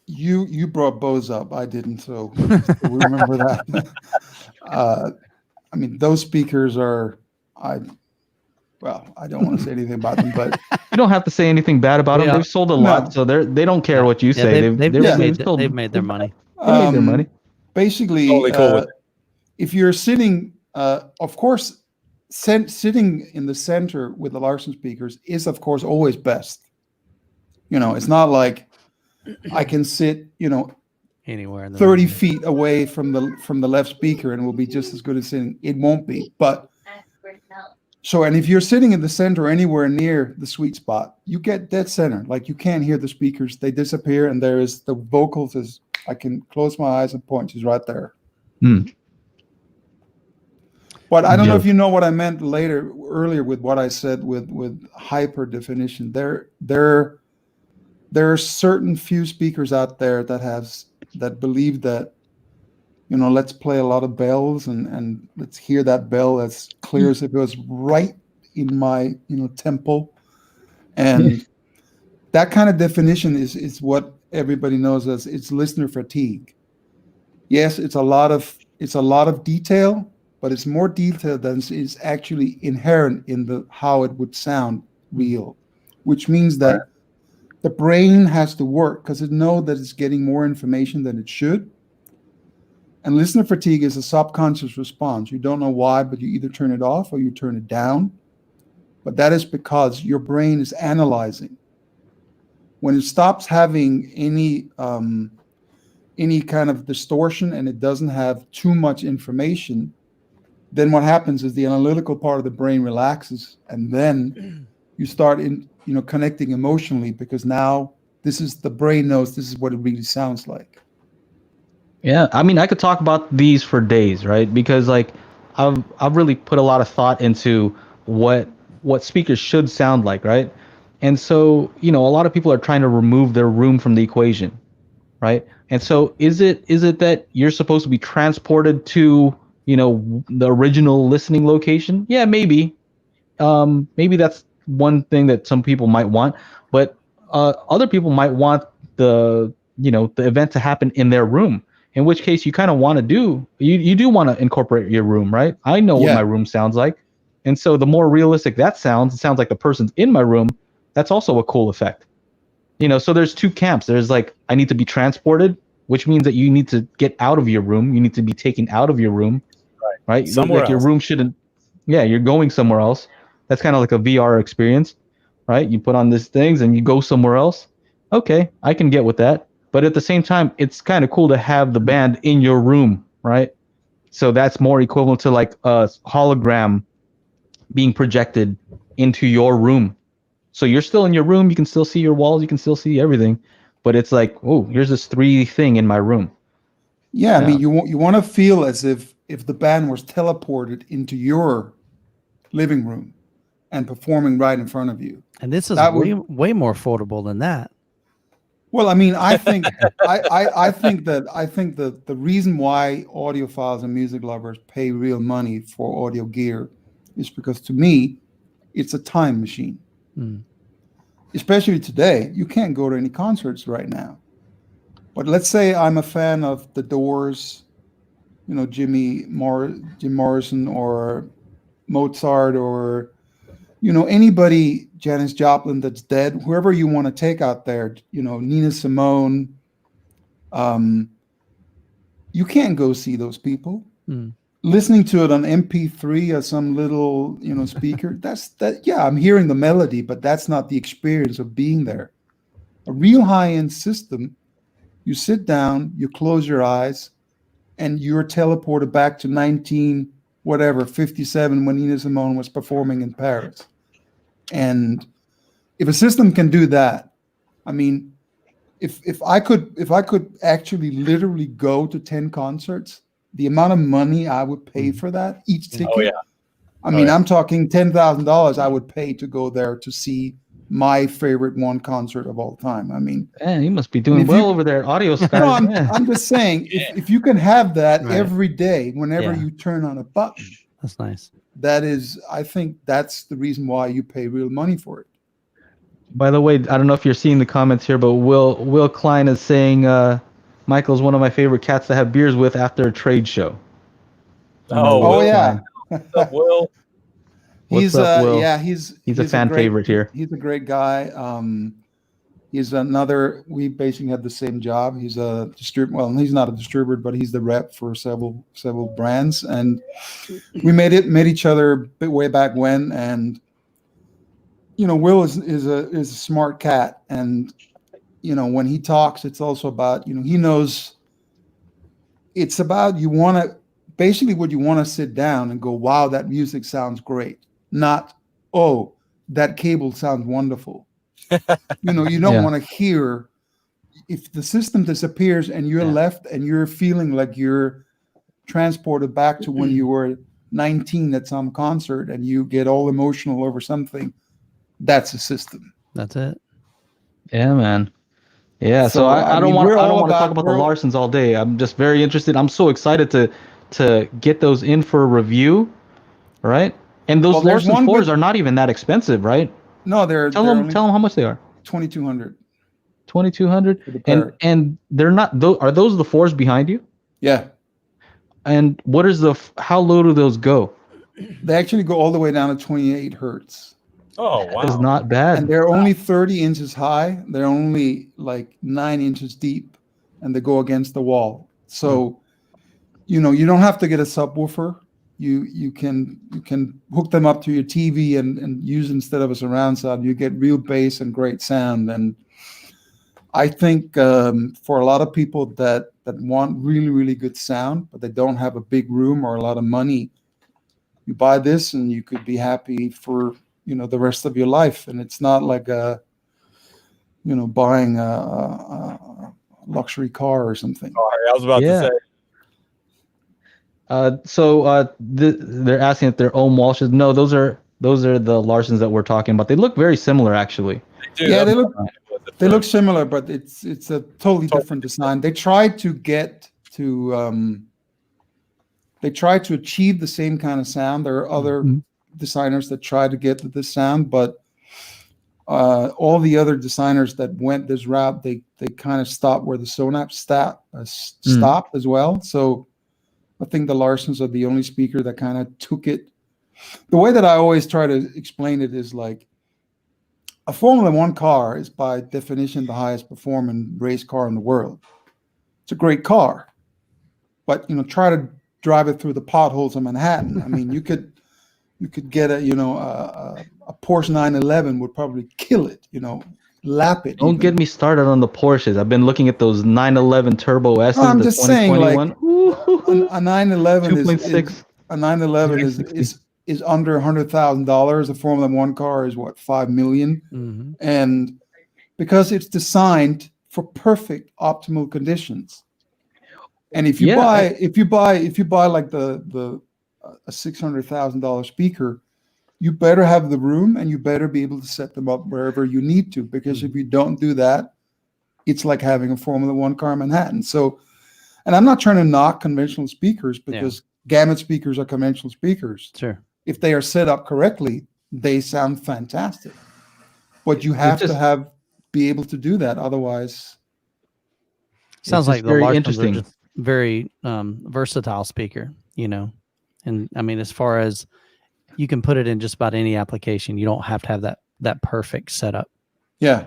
you brought Bose up. I didn't, so remember that. I mean, those speakers are, I don't want to say anything about them, but you don't have to say anything bad about them. Yeah. They've sold a lot, so they don't care what you say. They've made their money. They made their money. Basically, Totally cool with it. if you're sitting, of course, sitting in the center with the Larsen speakers is, of course, always best. It's not like I can sit, Anywhere in the 30 room. feet away from the left speaker and will be just as good as sitting. It won't be. But and if you're sitting in the center or anywhere near the sweet spot, you get dead center. Like you can't hear the speakers. They disappear, and there is the vocals is, I can close my eyes and point. She's right there. But I don't know if you know what I meant earlier with what I said with hyper definition. There are certain few speakers out there that believe that, let's play a lot of bells and let's hear that bell as clear as if it was right in my, temple. And that kind of definition is what everybody knows as it's listener fatigue. Yes, it's a lot of detail, but it's more detail than is actually inherent in how it would sound real, which means that the brain has to work because it knows that it's getting more information than it should. And listener fatigue is a subconscious response. You don't know why, but you either turn it off or you turn it down. But that is because your brain is analyzing. When it stops having any kind of distortion and it doesn't have too much information, then what happens is the analytical part of the brain relaxes, and then you start connecting emotionally, because now the brain knows this is what it really sounds like. Yeah, I mean, I could talk about these for days, right? Because like I've really put a lot of thought into what speakers should sound like, right? And so, a lot of people are trying to remove their room from the equation, right? And so is it that you're supposed to be transported to, the original listening location? Yeah, maybe. Maybe that's one thing that some people might want, but other people might want the event to happen in their room. In which case, you kind of want to you do want to incorporate your room, right? I know what my room sounds like, and so the more realistic that sounds, it sounds like the person's in my room. That's also a cool effect. So there's two camps. There's like, I need to be transported, which means that you need to get out of your room. You need to be taken out of your room, right? Somewhere like your else. room shouldn't. Yeah, you're going somewhere else. That's kind of like a VR experience, right? You put on these things and you go somewhere else. Okay, I can get with that. But at the same time, it's kind of cool to have the band in your room, right? So that's more equivalent to like a hologram being projected into your room. So you're still in your room, you can still see your walls, you can still see everything, but it's like, oh, here's this 3D thing in my room. Yeah, I mean, you want to feel as if the band was teleported into your living room and performing right in front of you. And this is way more affordable than that. Well, I mean, I think I think that the reason why audiophiles and music lovers pay real money for audio gear is because, to me, it's a time machine. Especially today, you can't go to any concerts right now. But let's say I'm a fan of The Doors, Jim Morrison, or Mozart, or anybody, Janis Joplin that's dead, whoever you want to take out there, Nina Simone, you can't go see those people. Listening to it on MP3 or some little, speaker, I'm hearing the melody, but that's not the experience of being there. A real high-end system, you sit down, you close your eyes, and you're teleported back to 57 when Nina Simone was performing in Paris. And if a system can do that, I mean, if I could actually literally go to 10 concerts, the amount of money I would pay for that, each ticket. Oh, yeah. I mean, I'm talking $10,000 I would pay to go there to see my favorite one concert of all time. I mean, man, you must be doing well over there, audio style. No, I'm just saying, if you can have that every day, whenever you turn on a button, that's nice. I think that's the reason why you pay real money for it. By the way, I don't know if you're seeing the comments here, but Will Klein is saying Michael's one of my favorite cats to have beers with after a trade show. Oh yeah. What's up, Will? What's up, Will? Yeah, he's a fan favorite here. He's a great guy. We basically had the same job. He's a distributor. Well, he's not a distributor, but he's the rep for several brands. And we met each other way back when. And Will is a smart cat, and when he talks, it's also about he knows. It's about what you want to sit down and go, wow, that music sounds great. Not, oh, that cable sounds wonderful. You don't want to hear if the system disappears and you're left and you're feeling like you're transported back to when you were 19 at some concert and you get all emotional over something. That's a system. That's it. Yeah, man. Yeah. So I don't want to talk about the Larsens all day. I'm just very interested. I'm so excited to get those in for a review. Right. And those Larsen 4s are not even that expensive, right? No, tell them how much they are. $2,200. $2,200. And they're not. Are those the 4s behind you? Yeah. And what is how low do those go? They actually go all the way down to 28 hertz. Oh wow, that's not bad. And they're only 30 inches high. They're only like 9 inches deep, and they go against the wall. So, you don't have to get a subwoofer. You can hook them up to your TV and use instead of a surround sound. You get real bass and great sound. And I think for a lot of people that want really, really good sound, but they don't have a big room or a lot of money, you buy this and you could be happy for the rest of your life. And it's not like buying a luxury car or something. Sorry, I was about to say. They're asking if they're Ohm Walshes. No, those are the Larsens that we're talking about. They look very similar, actually. Yeah, they look similar, but it's a totally different design. They tried to achieve the same kind of sound. There are other designers that try to get to this sound, but all the other designers that went this route, they kind of stopped where the Sonap stopped as well. So I think the Larsens are the only speaker that kind of took it. The way that I always try to explain it is like a Formula One car is by definition the highest performing race car in the world. It's a great car, but try to drive it through the potholes of Manhattan. I mean, you could get a Porsche 911 would probably kill it. Lap it. Don't get me started on the Porsches. I've been looking at those 911 Turbo S's. No, I'm just saying, like a 911 is under $100,000. A Formula One car is what, $5 million, and because it's designed for perfect optimal conditions. And if you buy like the a $600,000 speaker, you better have the room and you better be able to set them up wherever you need to, because if you don't do that, it's like having a Formula One car in Manhattan. So, and I'm not trying to knock conventional speakers, because Gamut speakers are conventional speakers. Sure. If they are set up correctly, they sound fantastic. But you have to be able to do that. Otherwise, sounds like the Larsens are just very versatile speaker, And I mean, as far as you can put it in just about any application. You don't have to have that perfect setup. Yeah.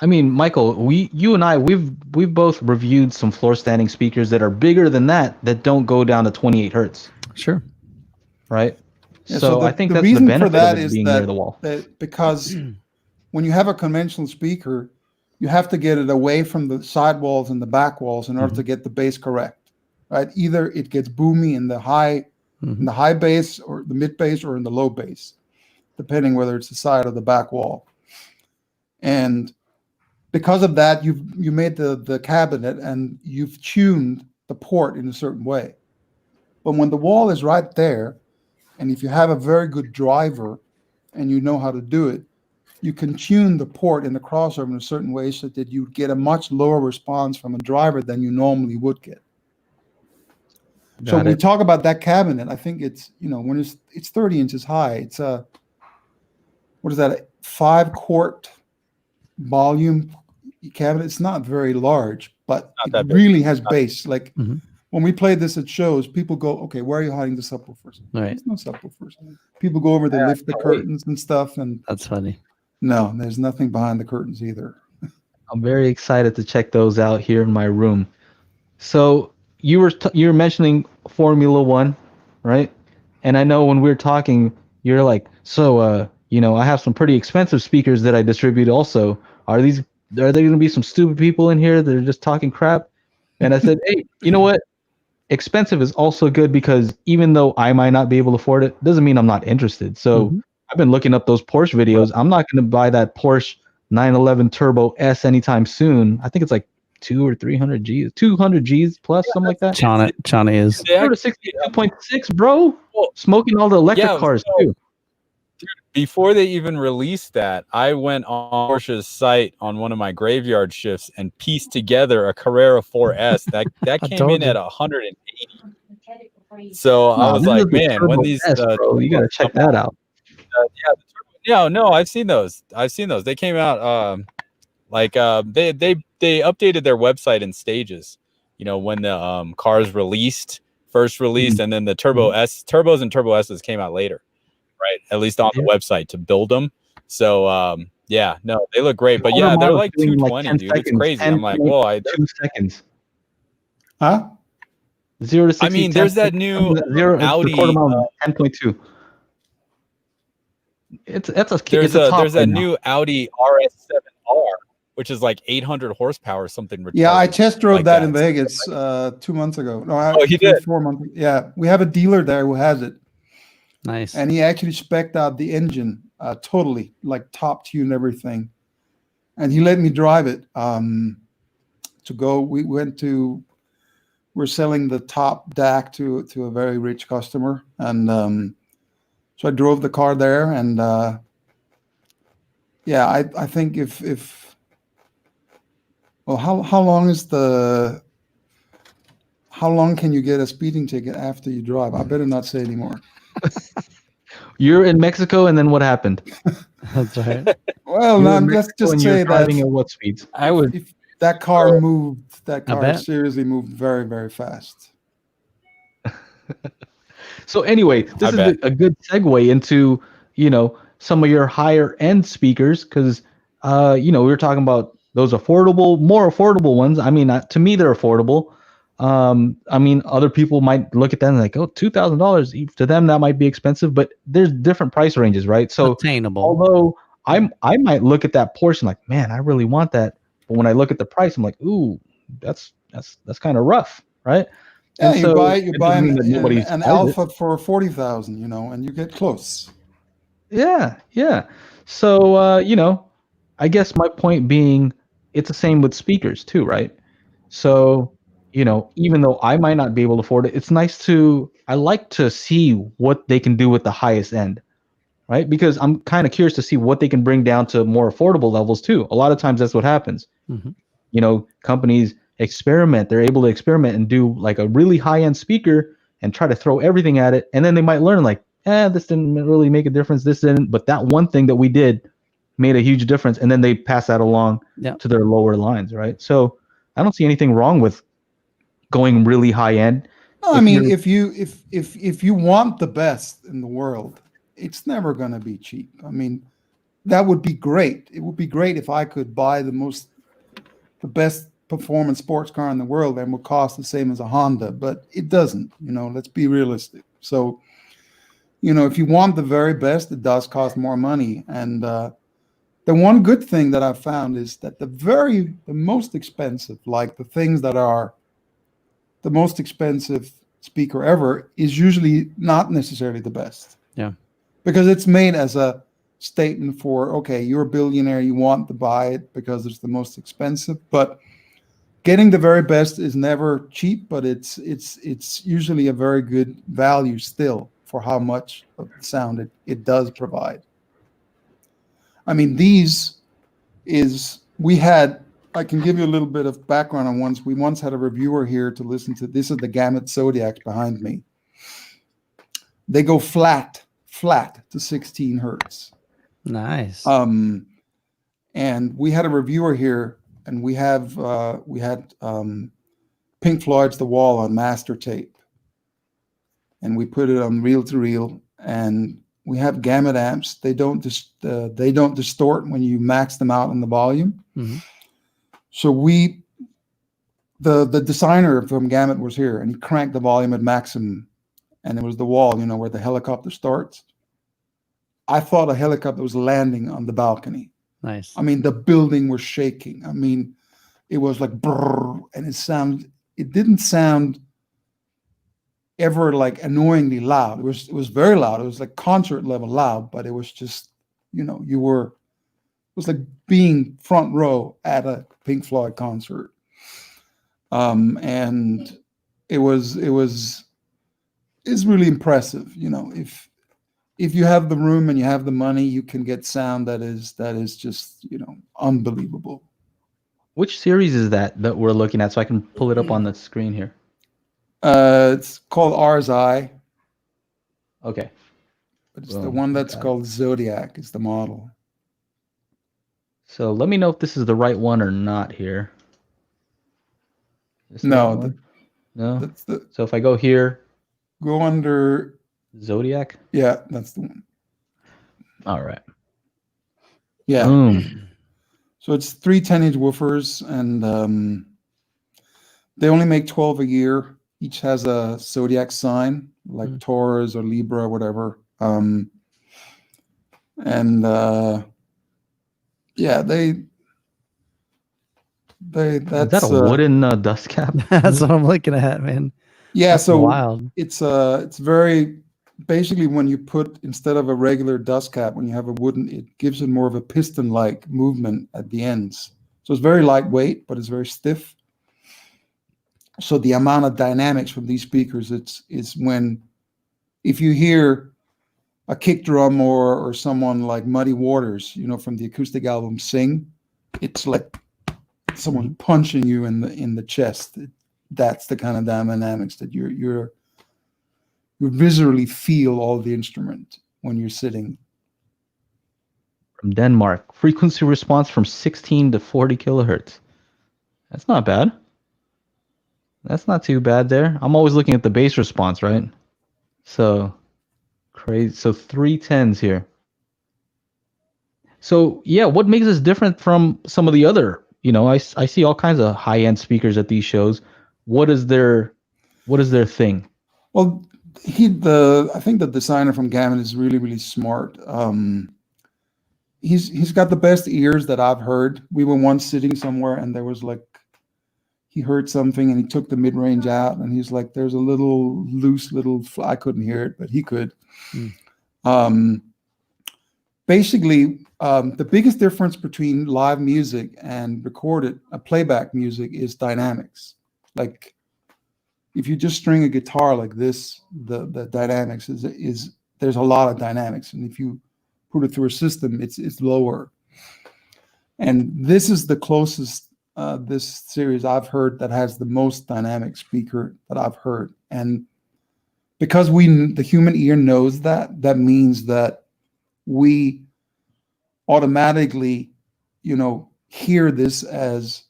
I mean, Michael, you and I, we've both reviewed some floor standing speakers that are bigger than that don't go down to 28 hertz. Sure. Right. Yeah, So I think the that's reason the benefit for that of it is being that, near the wall. because when you have a conventional speaker, you have to get it away from the side walls and the back walls in order to get the bass correct, right? Either it gets boomy in the high bass or the mid bass or in the low bass, depending whether it's the side or the back wall. And because of that, you made the cabinet and you've tuned the port in a certain way. But when the wall is right there, and if you have a very good driver and you know how to do it, you can tune the port in the crossover in a certain way so that you get a much lower response from a driver than you normally would get. So when we talk about that cabinet, I think it's, when it's 30 inches high, it's a 5-quart volume cabinet. It's not very large, but it really has bass. Like when we play this at shows, people go, okay, where are you hiding the subwoofers? Right. There's no subwoofers. People go over, they lift the curtains and stuff. And that's funny. No, there's nothing behind the curtains either. I'm very excited to check those out here in my room. So you were mentioning Formula One, right? And I know when we were talking, you're like, so I have some pretty expensive speakers that I distribute also. Are there going to be some stupid people in here that are just talking crap? And I said, hey, you know what? Expensive is also good, because even though I might not be able to afford it, doesn't mean I'm not interested. So I've been looking up those Porsche videos. I'm not going to buy that Porsche 911 Turbo S anytime soon. I think it's like 200 or 300 G's, 200 G's plus, something like that. Chana is 62.6, bro. Smoking all the electric cars too. Before they even released that, I went on Porsche's site on one of my graveyard shifts and pieced together a Carrera 4S that came in at 180. So I was like, man, when these bro, you gotta check that out. No, I've seen those. They came out they updated their website in stages. When the cars first released, and then the turbos and Turbo S's came out later. Right, at least on the website to build them. So they look great, but they're like 220, dude. It's crazy. I'm like, whoa, 2 seconds. Huh? 0 to 60. I mean, there's that new Audi 10.2. There's that new Audi RS7R, which is like 800 horsepower or something. Yeah, I test drove that in Vegas 2 months ago. No, you did? 4 months. Yeah, we have a dealer there who has it. Nice. And he actually spec'd out the engine totally, like top tune everything. And he let me drive it to go. We're selling the top DAC to a very rich customer. And so I drove the car there. And I think how long can you get a speeding ticket after you drive? I better not say anymore. You're in Mexico, and then what happened? That's right. Well, let's just say that at what speeds? If that car seriously moved very, very fast. So anyway, this is a good segue into some of your higher end speakers, because we were talking about those more affordable ones. I mean, to me, they're affordable. I mean, other people might look at that and like, oh, $2,000 to them, that might be expensive, but there's different price ranges, right? So attainable. Although I might look at that Porsche like, man, I really want that, but when I look at the price, I'm like, ooh, that's kind of rough, right? Yeah, and you buy an Alpha it for 40,000, and you get close. Yeah. So I guess my point being, it's the same with speakers too, right? So even though I might not be able to afford it, I like to see what they can do with the highest end, right? Because I'm kind of curious to see what they can bring down to more affordable levels too. A lot of times that's what happens. Companies experiment. They're able to experiment and do like a really high-end speaker and try to throw everything at it. And then they might learn like, this didn't really make a difference. This didn't, but that one thing that we did made a huge difference. And then they pass that along to their lower lines, right? So I don't see anything wrong with going really high end. No, I mean, if you want the best in the world, it's never going to be cheap. I mean, that would be great. It would be great if I could buy the best performance sports car in the world and would cost the same as a Honda, but it doesn't. Let's be realistic. So, if you want the very best, it does cost more money. And the one good thing that I've found is that the most expensive, like the things that are the most expensive speaker ever, is usually not necessarily the best. Yeah. Because it's made as a statement for, okay, you're a billionaire, you want to buy it because it's the most expensive. But getting the very best is never cheap, but it's usually a very good value still for how much of the sound it does provide. I mean, I can give you a little bit of background on ones. We once had a reviewer here to listen to. This is the Gamut Zodiacs behind me. They go flat to 16 hertz. Nice. And we had a reviewer here, and we had Pink Floyd's The Wall on master tape, and we put it on reel to reel, and we have Gamut amps. They don't distort when you max them out in the volume. Mm-hmm. So the designer from Gamut was here, and he cranked the volume at maximum, and it was the wall, where the helicopter starts. I thought a helicopter was landing on the balcony. Nice. I mean, the building was shaking. I mean, it was like brrr, and it didn't sound ever like annoyingly loud. It was very loud. It was like concert level loud, but it was just, it was like being front row at a Pink Floyd concert. And it's really impressive. If you have the room and you have the money, you can get sound that is just, unbelievable. Which series is that we're looking at, so I can pull it up on the screen here? It's called RSI. Okay. But it's the one that's called Zodiac is the model. So let me know if this is the right one or not here. No. No? So if I go here. Go under. Zodiac? Yeah, that's the one. All right. Yeah. Boom. So it's 3 10-inch woofers, and they only make 12 a year. Each has a zodiac sign, like Taurus or Libra or whatever. Yeah, that's is that a wooden dust cap? That's what I'm looking at, man. Yeah, that's so wild. It's very basically when you put, instead of a regular dust cap, when you have a wooden, it gives it more of a piston-like movement at the ends. So it's very lightweight, but it's very stiff. So the amount of dynamics from these speakers, is when, if you hear a kick drum or someone like Muddy Waters, from the acoustic album Sing, it's like someone punching you in the chest. That's the kind of dynamics that you visually feel all the instrument when you're sitting. From Denmark, frequency response from 16 to 40 kilohertz. That's not bad. That's not too bad there. I'm always looking at the bass response, right? So crazy. So 310s here. So yeah, what makes us different from some of the other? I see all kinds of high-end speakers at these shows. What is their thing? Well, I think the designer from Gamut is really, really smart. He's got the best ears that I've heard. We were once sitting somewhere, and there was like, he heard something, and he took the mid-range out, and he's like, there's a little loose I couldn't hear it, but he could. Basically, the biggest difference between live music and recorded playback music is dynamics. Like, if you just string a guitar like this, the dynamics is there's a lot of dynamics, and if you put it through a system, it's lower. And this is the closest this series I've heard that has the most dynamic speaker that I've heard. And because the human ear knows that means that we automatically, hear this as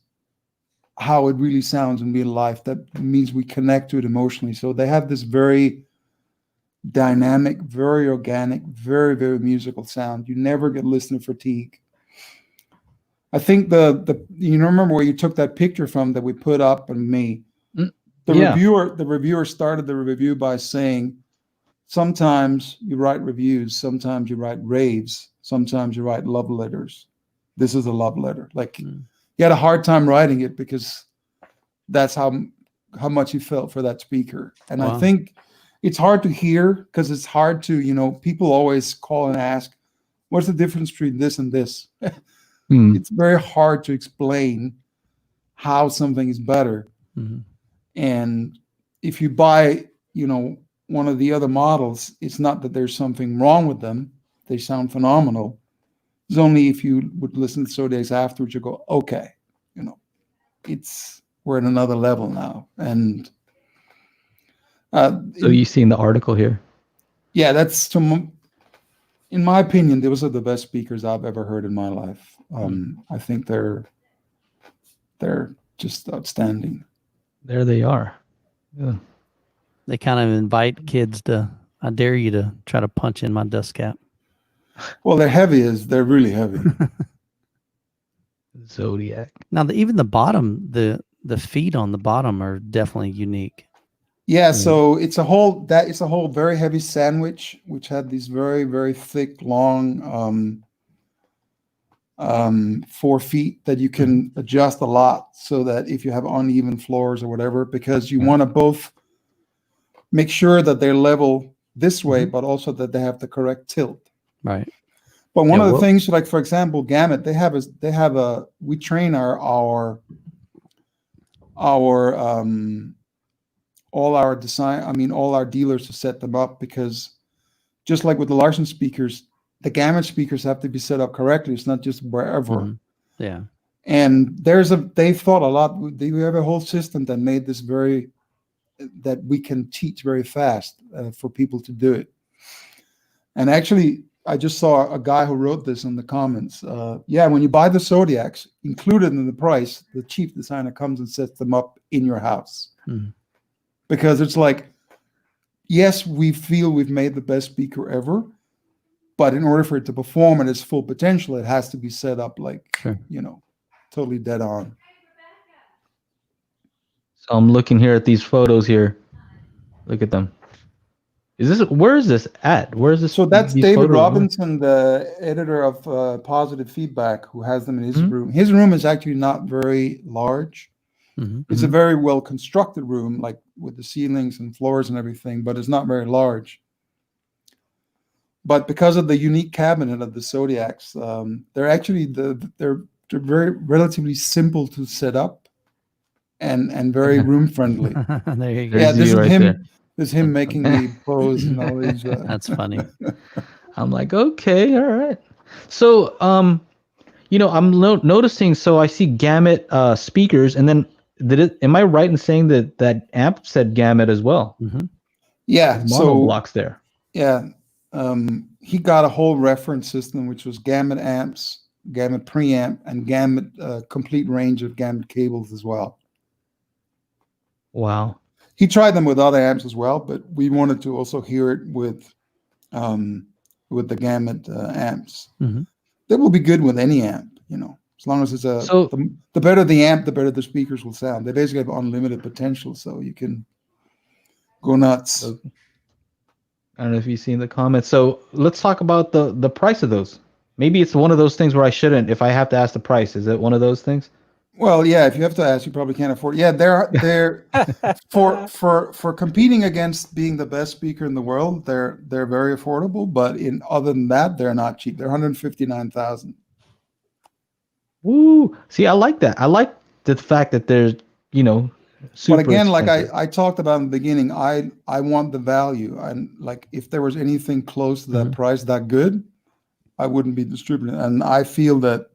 how it really sounds in real life. That means we connect to it emotionally. So they have this very dynamic, very organic, very, very musical sound. You never get listener fatigue. I think the you remember where you took that picture from that we put up on me. The reviewer started the review by saying, sometimes you write reviews, sometimes you write raves, sometimes you write love letters. This is a love letter. Like he had a hard time writing it because that's how much he felt for that speaker. And I think it's hard to hear because it's hard to, people always call and ask, what's the difference between this and this? It's very hard to explain how something is better. And if you buy, one of the other models, it's not that there's something wrong with them. They sound phenomenal. It's only if you would listen to Zodiacs afterwards, you go, okay, we're at another level now. And so you've seen the article here? Yeah, that's in my opinion, those are the best speakers I've ever heard in my life. I think they're just outstanding. There they are. Yeah. They kind of invite kids to, I dare you to try to punch in my dust cap. Well, they're really heavy. Zodiac. Now, even the bottom, the feet on the bottom are definitely unique. Yeah, so it's a whole very heavy sandwich, which had these very, very thick, long 4 feet that you can adjust a lot, so that if you have uneven floors or whatever, because you want to both make sure that they're level this way, but also that they have the correct tilt. Right. But one of the things, like for example, Gamut, we train all our dealers to set them up, because just like with the Larsen speakers, the Gamut speakers have to be set up correctly. It's not just wherever. Yeah. And they thought a lot. We have a whole system that made this that we can teach very fast for people to do it. And actually, I just saw a guy who wrote this in the comments. When you buy the Zodiacs, included in the price, the chief designer comes and sets them up in your house. Because it's like, yes, we feel we've made the best speaker ever, but in order for it to perform at its full potential, it has to be set up like, totally dead on. So I'm looking here at these photos here. Look at them. Where is this at? Where is this? So that's David Robinson, the editor of Positive Feedback, who has them in his room. His room is actually not very large. It's a very well constructed room, like with the ceilings and floors and everything, but it's not very large. But because of the unique cabinet of the Zodiacs, they're actually they're very relatively simple to set up and very room friendly. There you go. Yeah, this is him. This is him making me pose and all these. That's funny. I'm like, okay, all right. So, I'm noticing. So I see Gamut speakers, and then am I right in saying that amp said Gamut as well? Yeah. Mono blocks there. Yeah. He got a whole reference system, which was Gamut amps, Gamut preamp, and Gamut complete range of Gamut cables as well. Wow. He tried them with other amps as well, but we wanted to also hear it with the Gamut amps. They will be good with any amp, as long as it's the better the amp, the better the speakers will sound. They basically have unlimited potential, so you can go nuts. I don't know if you've seen the comments. So let's talk about the price of those. Maybe it's one of those things where I shouldn't, if I have to ask the price. Is it one of those things? Well, yeah, if you have to ask, you probably can't afford it. Yeah, they're for competing against being the best speaker in the world, they're very affordable, but other than that, they're not cheap. They're $159,000. Woo. See, I like that. I like the fact that they're, super but again, expensive. like I talked about in the beginning, I want the value. And like if there was anything close to that price that good, I wouldn't be distributing. And I feel that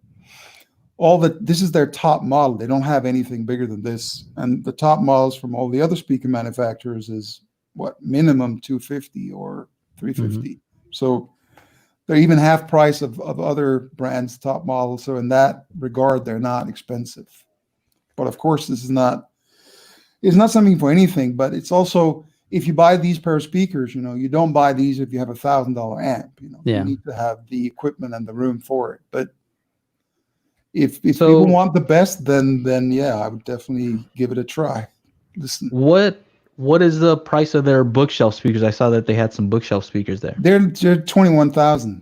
this is their top model. They don't have anything bigger than this. And the top models from all the other speaker manufacturers is what, minimum $250 or $350. So they're even half price of other brands' top models. So in that regard, they're not expensive. But of course, it's not something for anything. But it's also, if you buy these pair of speakers, you don't buy these if you have $1,000 amp. You need to have the equipment and the room for it. But if people want the best, then yeah, I would definitely give it a try. Listen. What is the price of their bookshelf speakers? I saw that they had some bookshelf speakers there. They're $21,000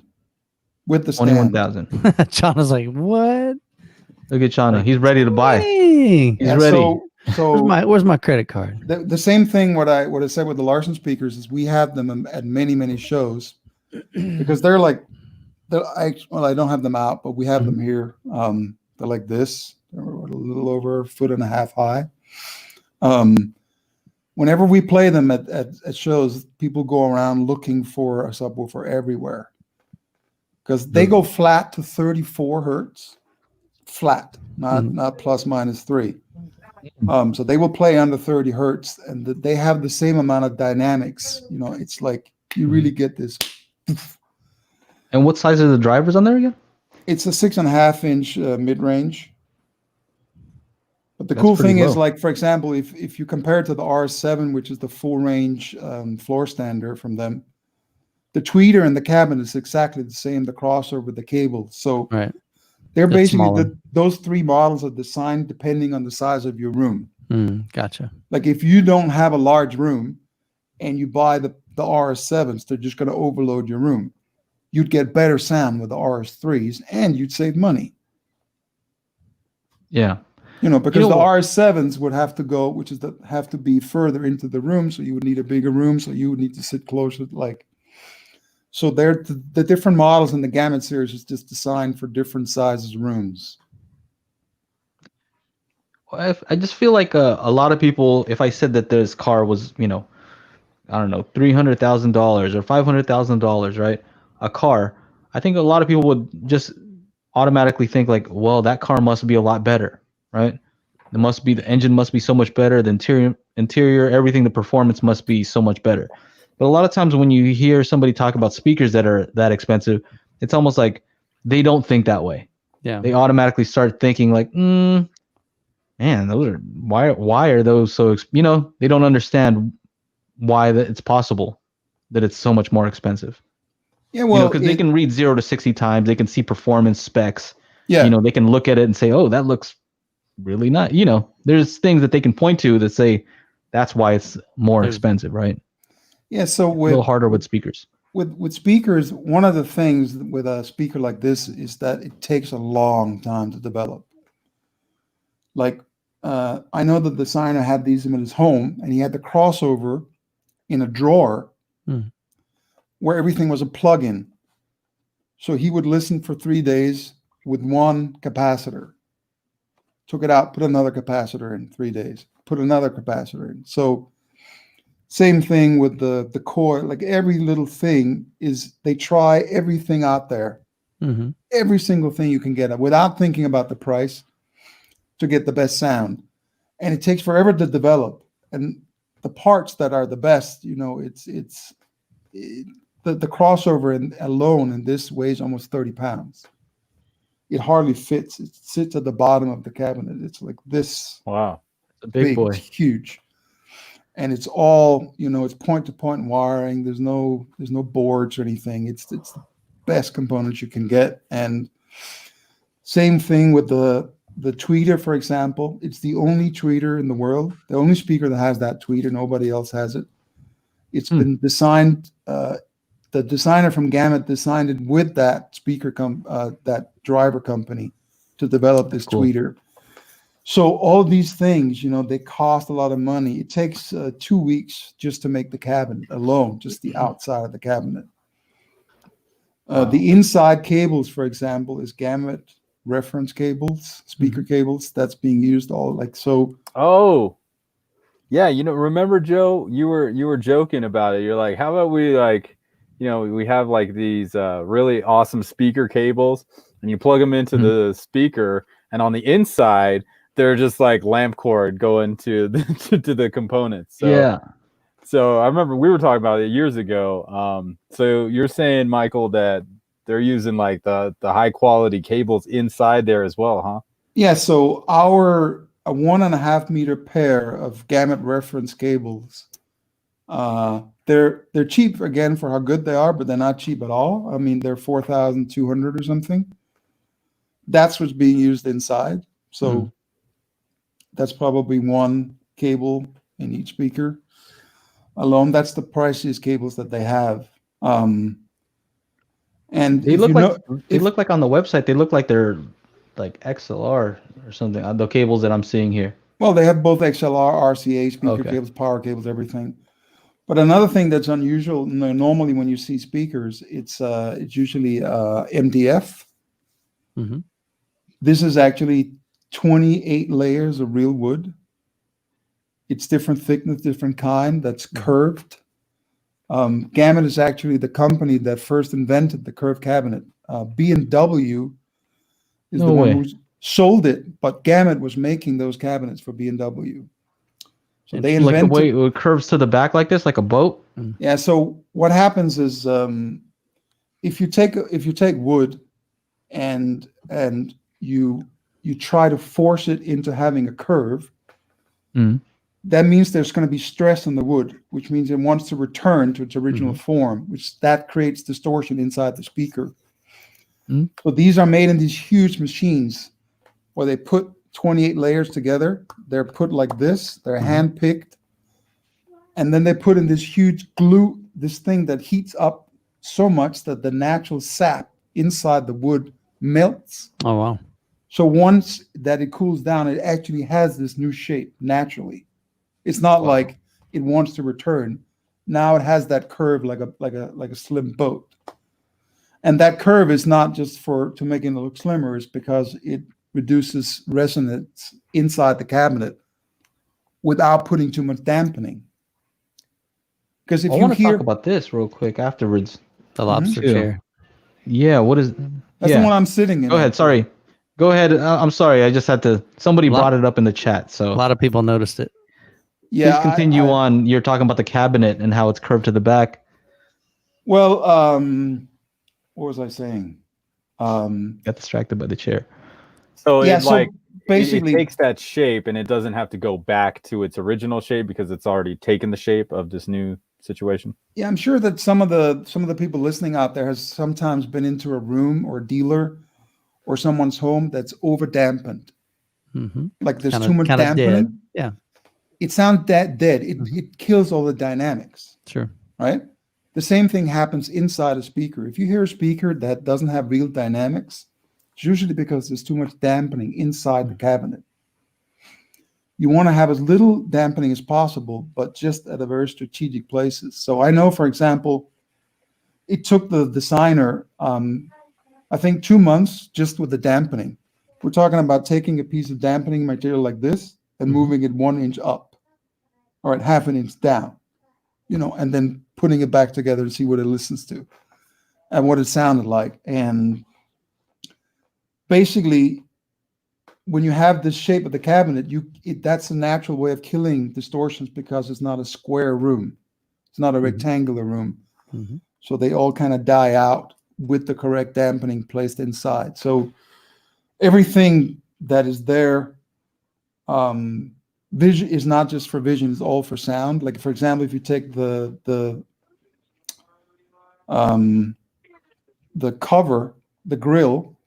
with the stand. 21,000. Chana's like, what? Look at Chana. He's ready to buy. Dang. He's ready. So where's my credit card? The same thing. What I said with the Larsen speakers is we have them at many shows because I don't have them out, but we have them here. They're like this. They're a little over a foot and a half high. Whenever we play them at shows, people go around looking for a subwoofer everywhere because they go flat to 34 hertz, flat, not plus minus 3. So they will play under 30 hertz, and they have the same amount of dynamics. It's like you really get this. And what size are the drivers on there again? It's a 6.5-inch mid-range. But the cool thing is, like, for example, if you compare it to the RS7, which is the full range floor stander from them, the tweeter and the cabinet is exactly the same, the crossover, the cable. So they're basically, those three models are designed depending on the size of your room. Gotcha. Like if you don't have a large room and you buy the RS7s, they're just going to overload your room. You'd get better sound with the RS3s and you'd save money. Yeah. Because the RS7s would have to go, have to be further into the room. So you would need a bigger room. So you would need to sit closer. So they're the different models in the Gamut series is just designed for different sizes rooms. I just feel like a lot of people, if I said that this car was, I don't know, $300,000 or $500,000, right? A car, I think a lot of people would just automatically think like, well, that car must be a lot better. Right? The engine must be so much better. The interior, everything, the performance must be so much better. But a lot of times when you hear somebody talk about speakers that are that expensive, it's almost like they don't think that way. Yeah. They automatically start thinking like, man, those are why are those so? They don't understand why it's possible that it's so much more expensive. Yeah, well, because they can read 0 to 60 times, they can see performance specs. Yeah, they can look at it and say, oh, that looks really not. There's things that they can point to that say that's why it's more expensive, right? Yeah, so a little harder with speakers. With speakers, one of the things with a speaker like this is that it takes a long time to develop. Like, I know the designer had these in his home, and he had the crossover in a drawer where everything was a plug-in. So he would listen for 3 days with one capacitor. Took it out, put another capacitor in 3 days, put another capacitor in. So same thing with the core, like every little thing is they try everything out there, every single thing you can get without thinking about the price to get the best sound. And it takes forever to develop. And the parts that are the best, the crossover alone in this weighs almost 30 pounds. It hardly fits. It sits at the bottom of the cabinet. It's like this. Wow. It's a big boy. It's huge. And it's all, it's point-to-point wiring. There's no boards or anything. It's the best components you can get. And same thing with the tweeter, for example. It's the only tweeter in the world, the only speaker that has that tweeter. Nobody else has it. It's been designed, the designer from Gamut designed it with that speaker, that driver company to develop this tweeter. So all these things, they cost a lot of money. It takes 2 weeks just to make the cabinet alone, just the outside of the cabinet. The inside cables, for example, is Gamut reference cables, speaker cables. That's being used so. Oh, yeah. Remember, Joe, you were joking about it. You're like, how about we we have like these really awesome speaker cables, and you plug them into the speaker, and on the inside they're just like lamp cord going to the components. So, yeah. So I remember we were talking about it years ago. So you're saying, Michael, that they're using like the high quality cables inside there as well, huh? Yeah. So our a 1.5 meter pair of Gamut reference cables. They're cheap again for how good they are, but they're not cheap at all. I mean, they're 4,200 or something. That's what's being used inside. So that's probably one cable in each speaker alone. That's the priciest cables that they have. And They look like look like on the website. They look like they're like XLR or something. The cables that I'm seeing here. Well, they have both XLR, RCA, speaker cables, power cables, everything. But another thing that's unusual, normally when you see speakers, it's usually MDF. Mm-hmm. This is actually 28 layers of real wood. It's different thickness, different kind, that's curved. Gamut is actually the company that first invented the curved cabinet. B&W is the one who sold it, but Gamut was making those cabinets for B&W. So they invented, like the way it curves to the back like this, like a boat. Yeah. So what happens is, if you take wood and you try to force it into having a curve, that means there's going to be stress on the wood, which means it wants to return to its original form, which that creates distortion inside the speaker. So these are made in these huge machines where they put 28 layers together. They're put like this. They're hand-picked. And then they put in this huge glue, this thing that heats up so much that the natural sap inside the wood melts. Oh, wow. So once that it cools down, it actually has this new shape naturally. It's not like it wants to return. Now it has that curve like a slim boat. And that curve is not just to make it look slimmer, it's because it reduces resonance inside the cabinet without putting too much dampening. Because if I want to talk about this real quick afterwards. The lobster chair. Yeah, what is? That's the one I'm sitting in. Go ahead. Sorry. Go ahead. I'm sorry. I just had to. Somebody brought it up in the chat, so a lot of people noticed it. Yeah. Please continue on. You're talking about the cabinet and how it's curved to the back. Well, what was I saying? Got distracted by the chair. So yeah, it basically it takes that shape and it doesn't have to go back to its original shape because it's already taken the shape of this new situation. Yeah, I'm sure that some of the people listening out there has sometimes been into a room or dealer or someone's home that's over dampened. Like there's too much dampening. Dead. Yeah. It sounds dead. It kills all the dynamics. Sure. Right? The same thing happens inside a speaker. If you hear a speaker that doesn't have real dynamics, it's usually because there's too much dampening inside the cabinet. You want to have as little dampening as possible, but just at a very strategic places. So I know, for example, it took the designer, I think 2 months just with the dampening. We're talking about taking a piece of dampening material like this and moving it 1 inch up, or half an inch down, and then putting it back together to see what it listens to and what it sounded like. And basically, when you have this shape of the cabinet, that's a natural way of killing distortions because it's not a square room. It's not a rectangular room. So they all kind of die out with the correct dampening placed inside. So everything that is there, vision is not just for vision, it's all for sound. Like, for example, if you take the cover, the grill,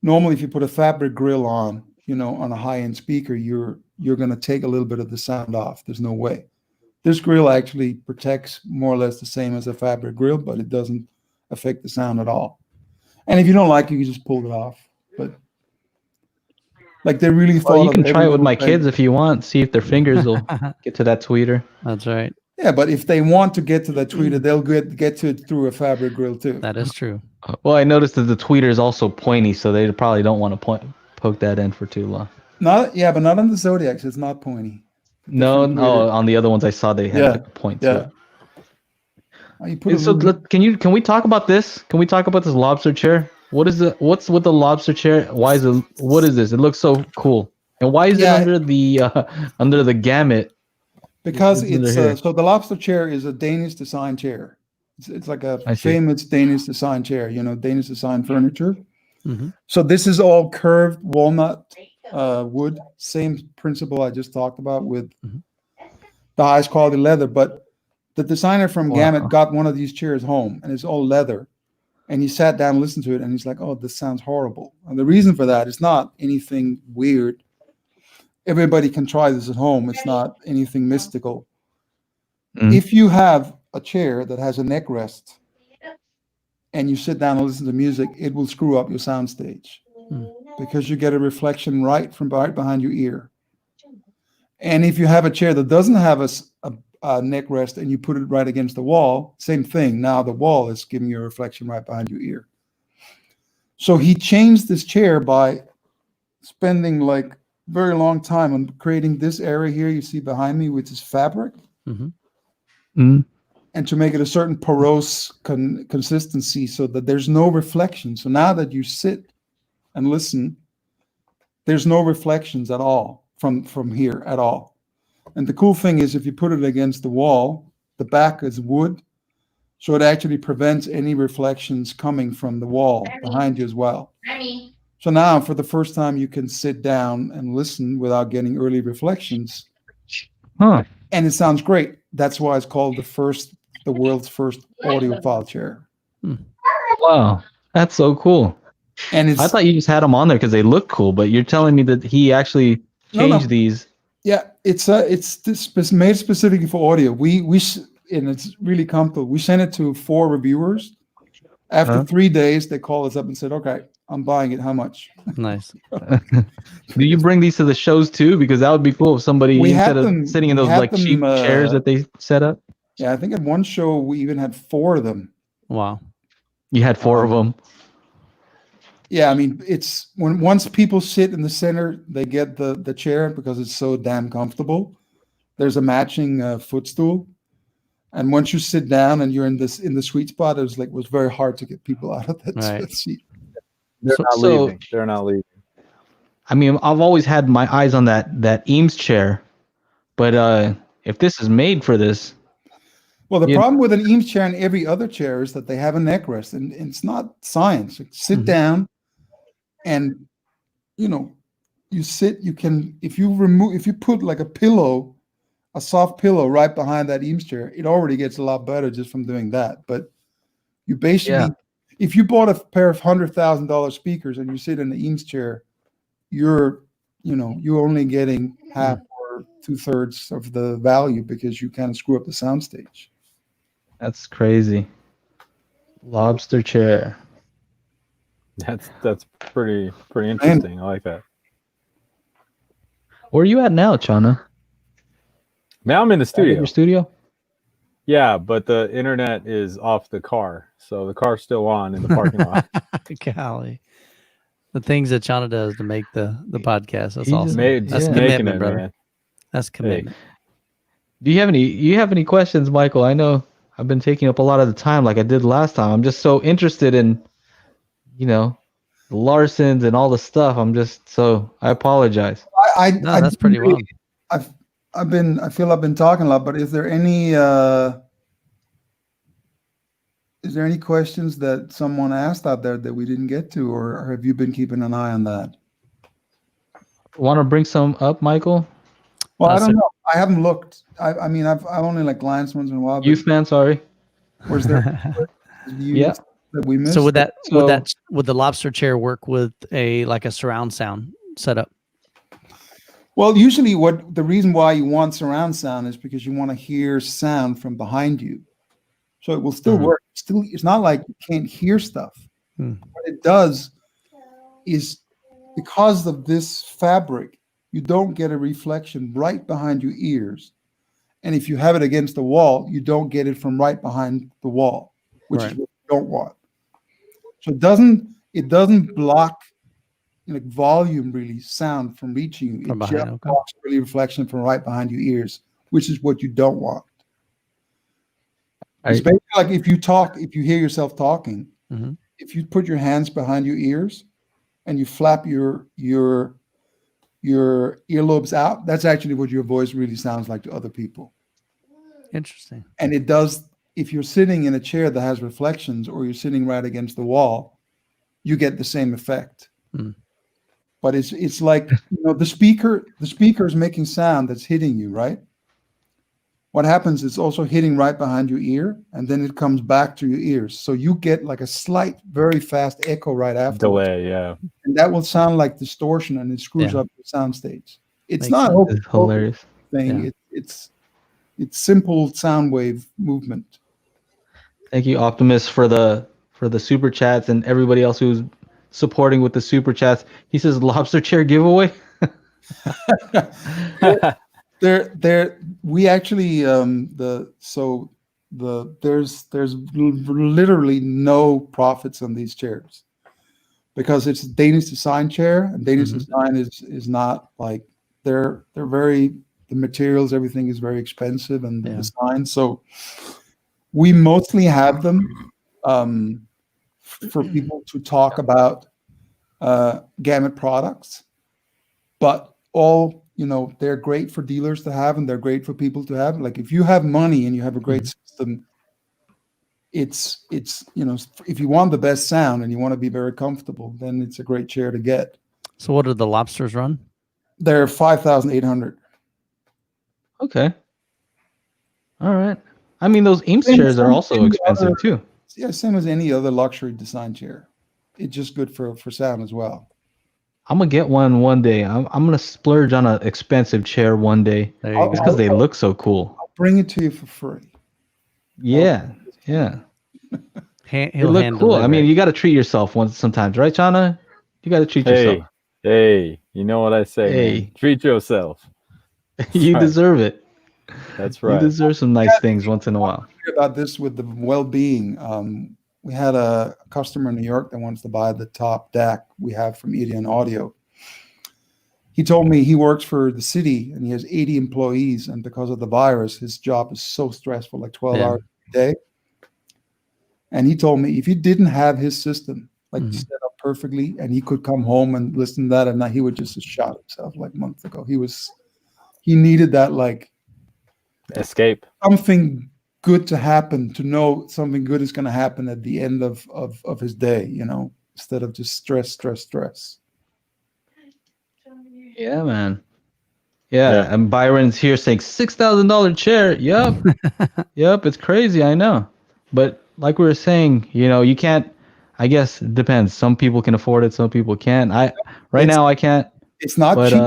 normally if you put a fabric grill on, on a high-end speaker, you're going to take a little bit of the sound off. There's no way. This grill actually protects more or less the same as a fabric grill, but it doesn't affect the sound at all. And if you don't like it, you just pull it off. But like they really thought. You can try it with my kids if you want. See if their fingers will get to that tweeter. That's right. Yeah, but if they want to get to that tweeter, they'll get to it through a fabric grill too. That is true. Well, I noticed that the tweeter is also pointy, so they probably don't want to poke that in for too long. But not on the Zodiacs. It's not pointy. No, on the other ones I saw they had like a point to it. So can we talk about this? Can we talk about this lobster chair? What's with the lobster chair? What is this? It looks so cool. And why is it under the Gamut? Because so the lobster chair is a Danish design chair. It's like a famous Danish design chair, Danish design furniture. So this is all curved walnut wood. Same principle I just talked about with the highest quality leather. But the designer from Gamut got one of these chairs home, and it's all leather. And he sat down and listened to it, and he's like, "Oh, this sounds horrible." And the reason for that is not anything weird. Everybody can try this at home. It's not anything mystical. If you have a chair that has a neck rest and you sit down and listen to music, it will screw up your soundstage because you get a reflection right behind your ear. And if you have a chair that doesn't have a neck rest and you put it right against the wall, same thing. Now the wall is giving you a reflection right behind your ear. So he changed this chair by spending like very long time on creating this area here you see behind me, which is fabric. And to make it a certain porous consistency so that there's no reflection. So now that you sit and listen, there's no reflections at all from here at all. And the cool thing is if you put it against the wall, the back is wood, so it actually prevents any reflections coming from the wall behind you as well. So now for the first time you can sit down and listen without getting early reflections. And it sounds great. That's why it's called the world's first audiophile chair. Wow, that's so cool. And I thought you just had them on there because they look cool, but you're telling me that he actually changed these. Yeah, it's made specifically for audio. And it's really comfortable. We sent it to 4 reviewers. After 3 days, they called us up and said, "Okay, I'm buying it. How much?" Nice. Do you bring these to the shows too? Because that would be cool if somebody instead of sitting in those like cheap chairs that they set up. Yeah, I think at one show we even had 4 of them. Wow. You had 4 of them. Yeah, I mean, it's once people sit in the center, they get the chair because it's so damn comfortable. There's a matching footstool. And once you sit down and you're in the sweet spot, it was very hard to get people out of that seat. They're not leaving. They're not leaving. I mean, I've always had my eyes on that Eames chair, but if this is made for this. Well, the problem with an Eames chair and every other chair is that they have a neck rest, and it's not science. Sit down, and you sit. You can if you put like a soft pillow right behind that Eames chair, it already gets a lot better just from doing that. But you basically, if you bought a pair of $100,000 speakers and you sit in the Eames chair, you're only getting half or 2/3 of the value because you kind of screw up the soundstage. That's crazy. Lobster chair. That's pretty interesting. I like that. Where are you at now, Chana? Now I'm in the studio. Your studio? Yeah, but the internet is off the car, so the car's still on in the parking lot. Golly, the things that Chana does to make the podcast. That's awesome. That's commitment, brother. Man. That's commitment. Do you have any questions, Michael? I know I've been taking up a lot of the time, like I did last time. I'm just so interested in, the Larsens and all the stuff. I apologize. That's pretty well. I feel I've been talking a lot, but is there any questions that someone asked out there that we didn't get to, or have you been keeping an eye on that? Want to bring some up, Michael? Well, I don't know. I haven't looked. I mean, I've only glanced once in a while. Youth man, sorry. Where's there? That we missed. So would the Lobster chair work with a surround sound setup? Well, usually the reason why you want surround sound is because you want to hear sound from behind you. So it will still work. It's not like you can't hear stuff. What it does is because of this fabric, you don't get a reflection right behind your ears. And if you have it against the wall, you don't get it from right behind the wall, which is what you don't want. So it doesn't block volume really sound from reaching you. It just blocks really reflection from right behind your ears, which is what you don't want. It's basically like if you hear yourself talking, if you put your hands behind your ears and you flap your earlobes out, that's actually what your voice really sounds like to other people. Interesting. And it does, if you're sitting in a chair that has reflections or you're sitting right against the wall, you get the same effect. but it's like, you know, the speaker is making sound that's hitting you, right? What happens is also hitting right behind your ear, and then it comes back to your ears. So you get like a slight, very fast echo right afterwards. Delay, yeah. And that will sound like distortion, and it screws Yeah. up the sound stage. It's Makes not sense. It's hilarious. thing. Yeah. It's simple sound wave movement. Thank you, Optimus, for the super chats and everybody else who's supporting with the super chats. He says Lobster Chair giveaway. We actually there's literally no profits on these chairs because it's a Danish design chair, and Danish design is not like they're very, the materials, everything is very expensive, and the design. So we mostly have them for people to talk about Gamut products, but all, you know, they're great for dealers to have, and they're great for people to have. Like if you have money and you have a great system, it's you know, if you want the best sound and you want to be very comfortable, then it's a great chair to get. So what do the Lobsters run? They're 5,800. Okay. All right. I mean, those Eames chairs are also expensive too. Yeah, same as any other luxury design chair. It's just good for sound as well. I'm gonna get one day. I'm gonna splurge on an expensive chair one day. There you It's go. because they look so cool. I'll bring it to you for free. Yeah, yeah. They He'll look hand cool. I deliver mean, it. you got to treat yourself sometimes, right, Chana? You got to treat Hey, yourself. hey, you know what I say, Hey. man. Treat yourself. You right. deserve it. That's You right. deserve some nice things once in a while. About this with the well-being. We had a customer in New York that wants to buy the top DAC we have from Edian Audio. He told me he works for the city and he has 80 employees, and because of the virus, his job is so stressful, like 12 hours a day. And he told me if he didn't have his system like set up perfectly, and he could come home and listen to that, and he would just have shot himself like months ago. He needed that, like, Escape. something good to happen, to know something good is going to happen at the end of his day, you know, instead of just stress. Yeah, man. Yeah, and Byron's here saying $6,000 chair. Yep. Yep, it's crazy, I know. But like we were saying, you know, you can't, I guess it depends. Some people can afford it, some people can't. Now I can't. It's not but, cheap,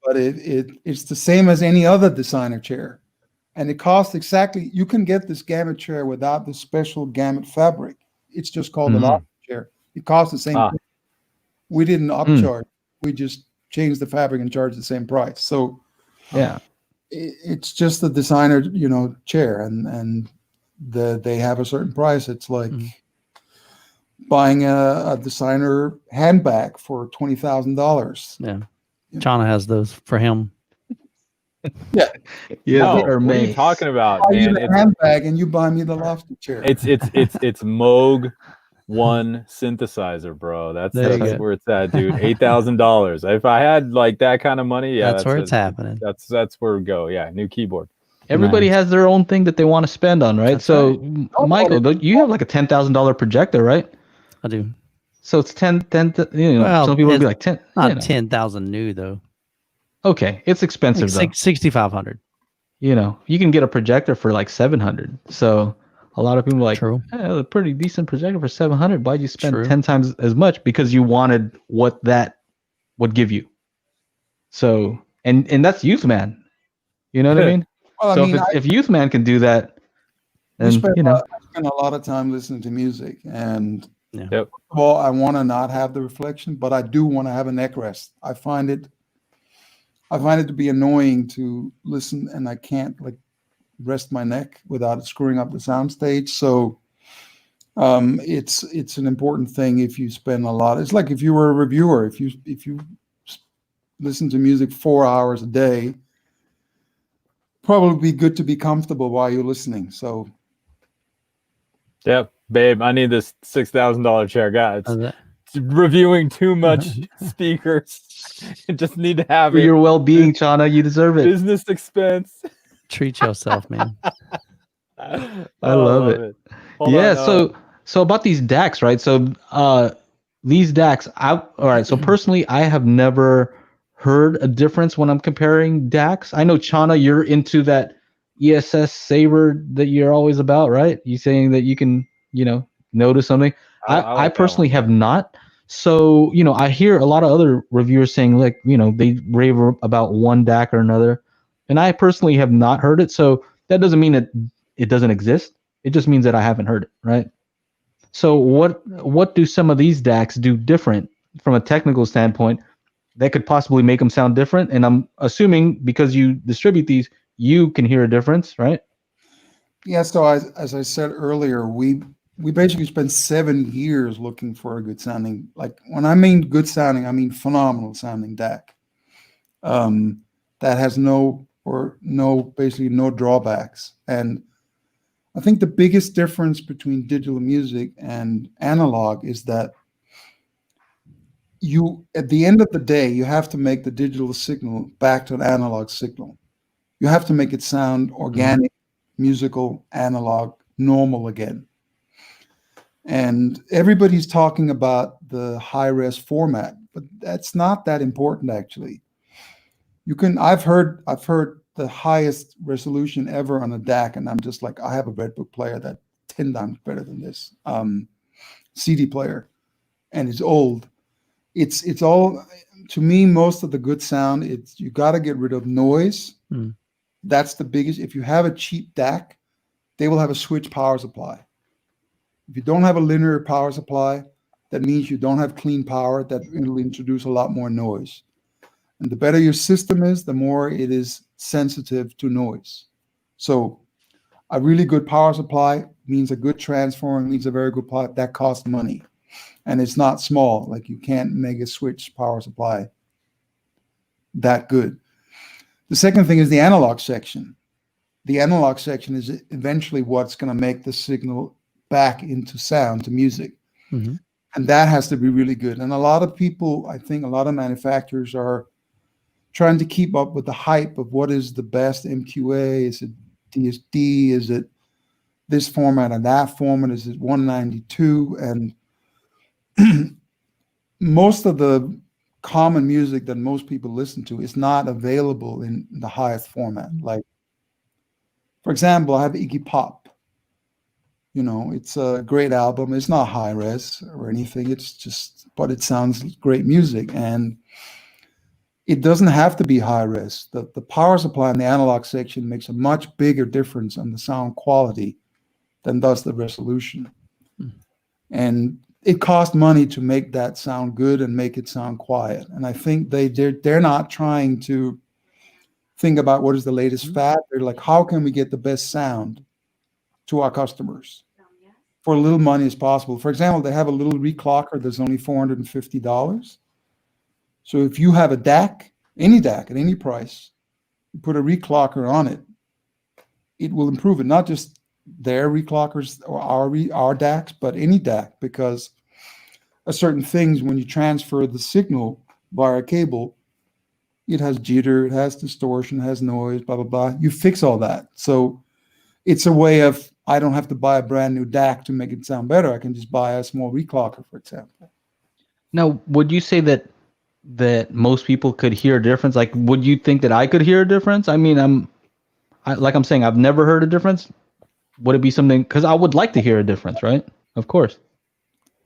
but it's the same as any other designer chair. And it costs exactly, you can get this Gamut chair without the special Gamut fabric. It's just called the Lobster Chair. It costs the same thing. We didn't upcharge. We just changed the fabric and charged the same price. So yeah, it's just a designer, you know, chair, and they have a certain price. It's like buying a designer handbag for $20,000. Yeah. Chana has those for him. Yeah. No, those are what are you made. talking about, I buy you man? the handbag and you buy me the Lobster Chair. It's Moog one synthesizer, bro. That's where it's at, dude. $8,000. If I had like that kind of money, yeah, that's where it's happening. That's where we go. Yeah, new keyboard. Everybody has their own thing that they want to spend on, right? That's so, right. Michael, you have like a $10,000 projector, right? I do. So it's 10, you know, Well, some people would be like 10. Not you know. 10,000 new though. Okay, it's expensive Like though. 6,500. You know, you can get a projector for like 700. So a lot of people are like, True. hey, a pretty decent projector for 700. Why'd you spend True. 10 times as much? Because you wanted what that would give you. So, and that's Youth Man. You know what I mean? Well, So I mean, if Youth Man can do that, then I spend you know. a lot of time listening to music, and Yeah. Yep. first of all, I want to not have the reflection, but I do want to have a neck rest. I find it to be annoying to listen, and I can't like rest my neck without it screwing up the soundstage. So it's an important thing if you spend a lot. It's like if you were a reviewer, if you listen to music 4 hours a day, probably be good to be comfortable while you're listening. So yeah, babe, I need this $6,000 chair, guys. It's reviewing too much speakers. You just need to have For it. your well-being, Chana, you deserve it. Business expense. Treat yourself, man. I love it. Yeah, so about these DACs, right? So these DACs, all right. So personally, I have never heard a difference when I'm comparing DACs. I know Chana, you're into that ESS saber that you're always about, right? You saying that you can, notice something. I I like that personally one. have not. So, I hear a lot of other reviewers saying like, they rave about one DAC or another. And I personally have not heard it. So that doesn't mean that it doesn't exist. It just means that I haven't heard it, right? So what do some of these DACs do different from a technical standpoint that could possibly make them sound different? And I'm assuming because you distribute these, you can hear a difference, right? Yeah, so as I said earlier, we basically spent 7 years looking for a good sounding, like when I mean good sounding, I mean phenomenal sounding DAC that has basically no drawbacks. And I think the biggest difference between digital music and analog is that at the end of the day, you have to make the digital signal back to an analog signal. You have to make it sound organic, musical, analog, normal again. And everybody's talking about the high-res format, but that's not that important actually. I've heard the highest resolution ever on a DAC, and I'm just like, I have a Redbook player that's 10 times better than this CD player, and it's old. It's all, to me, most of the good sound, you got to get rid of noise. That's the biggest. If you have a cheap DAC, they will have a switch power supply. If you don't have a linear power supply, that means you don't have clean power. That will introduce a lot more noise. And the better your system is, the more it is sensitive to noise. So a really good power supply means a good transformer, means a very good power. That costs money. And it's not small. Like you can't make a switch power supply that good. The second thing is the analog section. The analog section is eventually what's going to make the signal back into sound, to music. Mm-hmm. And that has to be really good. And a lot of people, I think a lot of manufacturers are trying to keep up with the hype of what is the best MQA. Is it DSD? Is it this format and that format? Is it 192? And most of the common music that most people listen to is not available in the highest format. Like, for example, I have Iggy Pop. It's a great album. It's not high res or anything. But it sounds great music. And it doesn't have to be high res. The power supply in the analog section makes a much bigger difference on the sound quality than does the resolution. And it costs money to make that sound good and make it sound quiet. And I think they're not trying to think about what is the latest fad. They're like, how can we get the best sound to our customers for little money as possible? For example, they have a little reclocker that's only $450. So if you have a DAC, any DAC at any price, you put a reclocker on it, it will improve it. Not just their reclockers or our DACs, but any DAC, because certain things, when you transfer the signal via cable, it has jitter, it has distortion, it has noise, blah, blah, blah. You fix all that. So it's a way of, I don't have to buy a brand new DAC to make it sound better. I can just buy a small reclocker, for example. Now, would you say that most people could hear a difference? Like, would you think that I could hear a difference? I mean, like I'm saying, I've never heard a difference. Would it be something, because I would like to hear a difference, right? Of course.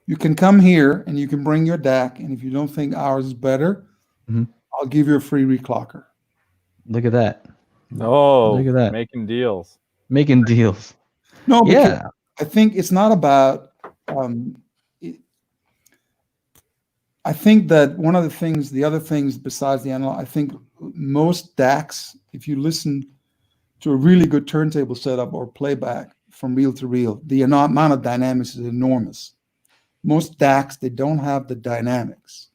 You can come here and you can bring your DAC, and if you don't think ours is better, I'll give you a free reclocker. Look at that. Oh, look at that. Making deals. Making deals. No, because Yeah. I think it's not about, I think that one of the other things besides the analog, I think most DACs, if you listen to a really good turntable setup or playback from reel to reel, the amount of dynamics is enormous. Most DACs, they don't have the dynamics.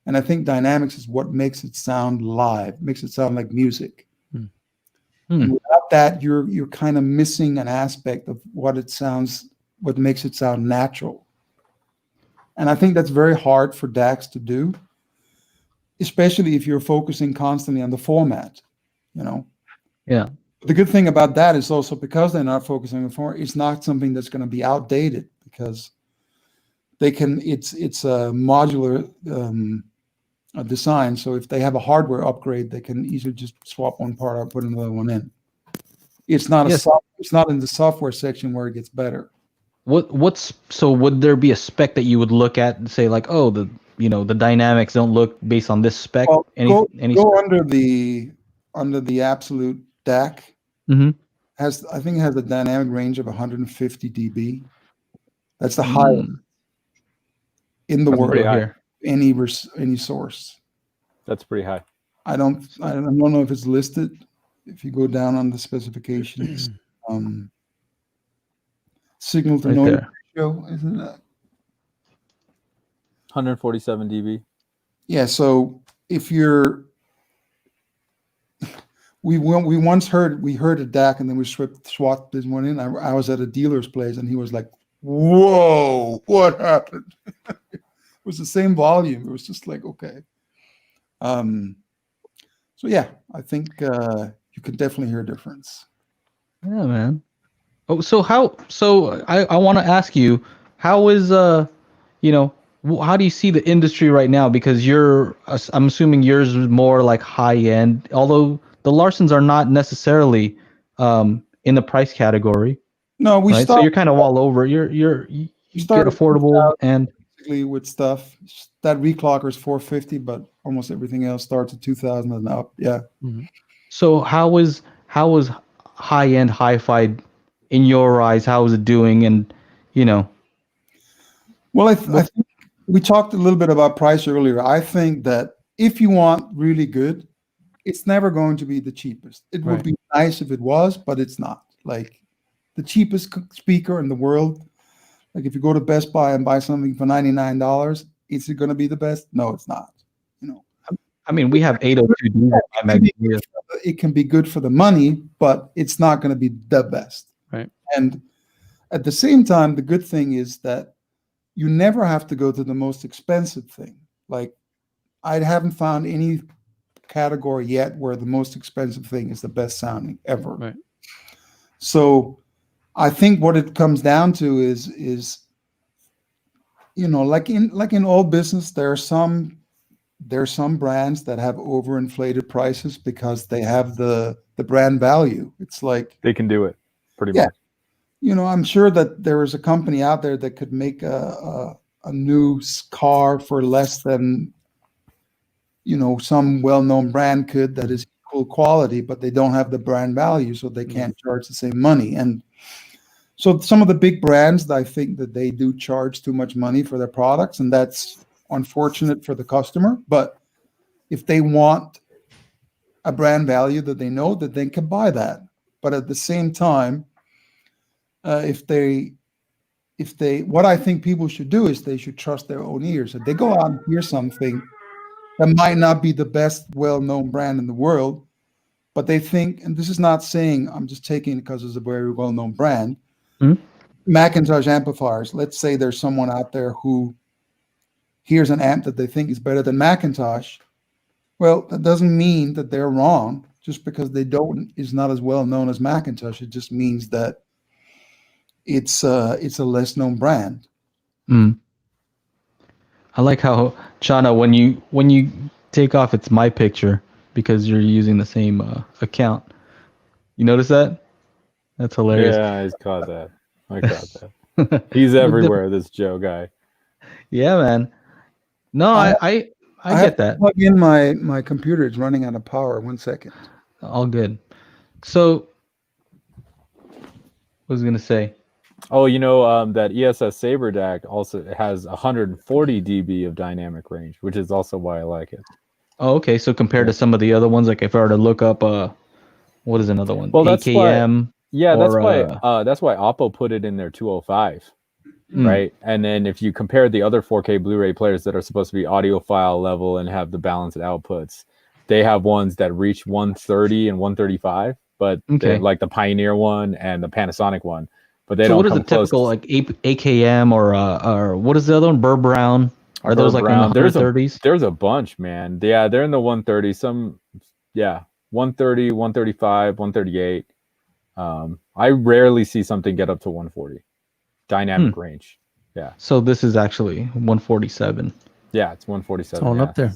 And I think dynamics is what makes it sound live, makes it sound like music. And without that, you're kind of missing an aspect of what makes it sound natural. And I think that's very hard for DACs to do, especially if you're focusing constantly on the format, Yeah. The good thing about that is also because they're not focusing on the format, it's not something that's going to be outdated, because they can. It's a modular design. So if they have a hardware upgrade, they can easily just swap one part out, put another one in. It's not it's not in the software section where it gets better. So would there be a spec that you would look at and say like, oh, the dynamics don't look based on this spec? Well, go spec? under the absolute DAC. Mm-hmm. I think it has a dynamic range of 150 dB. That's the highest in the world. High. Any source. That's pretty high. I don't know if it's listed. If you go down on the specifications, signal to noise ratio, isn't it? 147 dB. Yeah. So if you're, we once heard a DAC and then we swapped this one in. I was at a dealer's place and he was like, "Whoa, what happened?" It was the same volume. It was just like, okay. So yeah, I think you can definitely hear a difference. Yeah, man. Oh, so I want to ask you, how is how do you see the industry right now? Because I'm assuming yours is more like high end, although the Larsens are not necessarily in the price category. No, so you're kind of all over. You get affordable and with stuff that reclocker is $450, but almost everything else starts at $2,000 and up. Yeah. Mm-hmm. So how is high end HiFi in your eyes? How is it doing? And well, I think we talked a little bit about price earlier. I think that if you want really good, it's never going to be the cheapest. It would be nice if it was, but it's not. Like the cheapest speaker in the world. Like if you go to Best Buy and buy something for $99, is it going to be the best? No, it's not. I mean, we have 802D. It can be good for the money, but it's not going to be the best. Right. And at the same time, the good thing is that you never have to go to the most expensive thing. Like I haven't found any category yet where the most expensive thing is the best sounding ever. Right. So I think what it comes down to is like in all business, there are some brands that have overinflated prices because they have the brand value. It's like they can do it pretty much. I'm sure that there is a company out there that could make a new car for less than some well-known brand could that is equal quality, but they don't have the brand value, so they can't charge the same money. And so some of the big brands, I think that they do charge too much money for their products, and that's unfortunate for the customer. But if they want a brand value that they know, that they can buy that. But at the same time, what I think people should do is they should trust their own ears. If they go out and hear something that might not be the best well-known brand in the world, but they think, and this is not saying I'm just taking it because it's a very well-known brand, Macintosh amplifiers. Let's say there's someone out there who hears an amp that they think is better than Macintosh. Well, that doesn't mean that they're wrong. Just because is not as well known as Macintosh, it just means that it's a less known brand. I like how Chana, when you take off, it's my picture because you're using the same account. You notice that? That's hilarious. Yeah, I caught that. He's everywhere, this Joe guy. Yeah, man. No, I get that. Plug in my computer. It's running out of power. 1 second. All good. So, what was I gonna say? Oh, that ESS Saber DAC also has 140 dB of dynamic range, which is also why I like it. Oh, okay. So compared to some of the other ones, like if I were to look up, what is another one? Well, that's AKM. That's why Oppo put it in their 205, right? And then if you compare the other 4K Blu-ray players that are supposed to be audiophile level and have the balanced outputs, they have ones that reach 130 and 135, but they're like the Pioneer one and the Panasonic one. But they don't. What is the typical like AKM or what is the other one? Burr Brown? Are those like in the 130s? There's a bunch, man. Yeah, they're in the 130s. Some, 130, 135, 138. I rarely see something get up to 140 dynamic range. Yeah. So this is actually 147. Yeah, it's 147. It's all up there.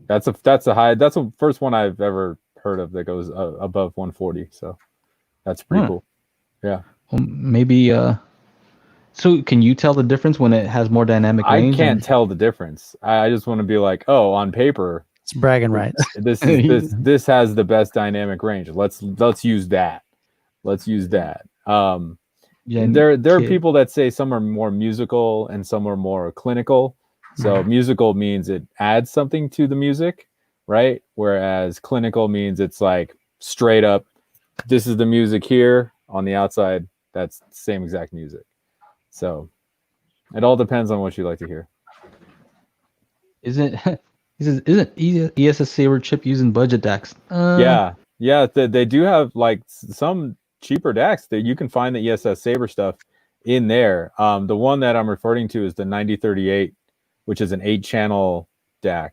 That's a high. That's the first one I've ever heard of that goes above 140. So that's pretty cool. Yeah. Well, maybe. So can you tell the difference when it has more dynamic range? I can't tell the difference. I just want to be like, oh, on paper, It's bragging rights. This has the best dynamic range. Let's use that. Let's use that. Yeah, there are people that say some are more musical and some are more clinical. So musical means it adds something to the music, right? Whereas clinical means it's like straight up, this is the music here. On the outside, that's the same exact music. So it all depends on what you like to hear. Isn't ESS Saber chip using budget DACs? Yeah. They do have like some cheaper DACs that you can find the ESS Saber stuff in there. The one that I'm referring to is the 9038, which is an 8-channel DAC.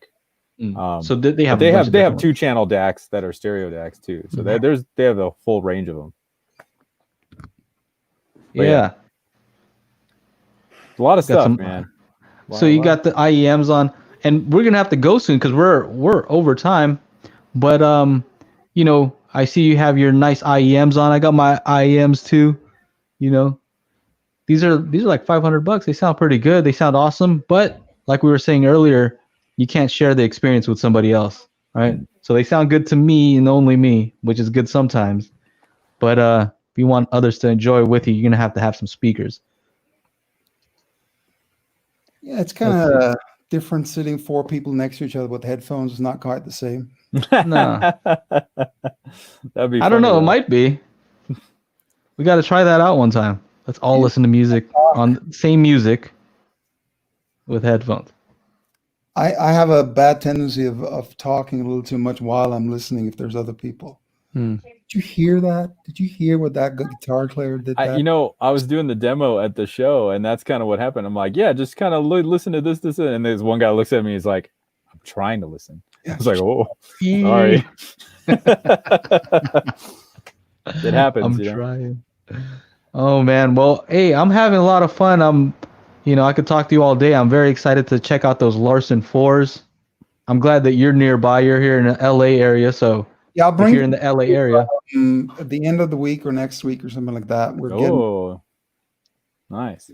So they have 2-channel DACs that are stereo DACs too. So they have a full range of them. But yeah. A lot of stuff, man. So you got the IEMs on, and we're gonna have to go soon because we're over time. But you know, I see you have your nice IEMs on. I got my IEMs too. You know, these are like $500. They sound pretty good. They sound awesome. But like we were saying earlier, you can't share the experience with somebody else, right? So they sound good to me and only me, which is good sometimes. But if you want others to enjoy with you, you're gonna have to have some speakers. Yeah, it's kind of different sitting 4 people next to each other with headphones. It's not quite the same. No. That'd be I don't know. It might be. We got to try that out one time. Let's all listen to music on same music with headphones. I have a bad tendency of talking a little too much while I'm listening if there's other people. Did you hear that? Did you hear what that guitar player did? I was doing the demo at the show, and that's kind of what happened. I'm like, yeah, just kind of listen to this, and there's one guy looks at me, he's like, I'm trying to listen. I was like, oh, sorry. It happens. I'm trying. Oh man. Well, hey, I'm having a lot of fun. I could talk to you all day. I'm very excited to check out those Larsen 4s. I'm glad that you're nearby. You're here in the LA area, so yeah, I'll bring if you're in the LA area at the end of the week or next week or something like that. Nice.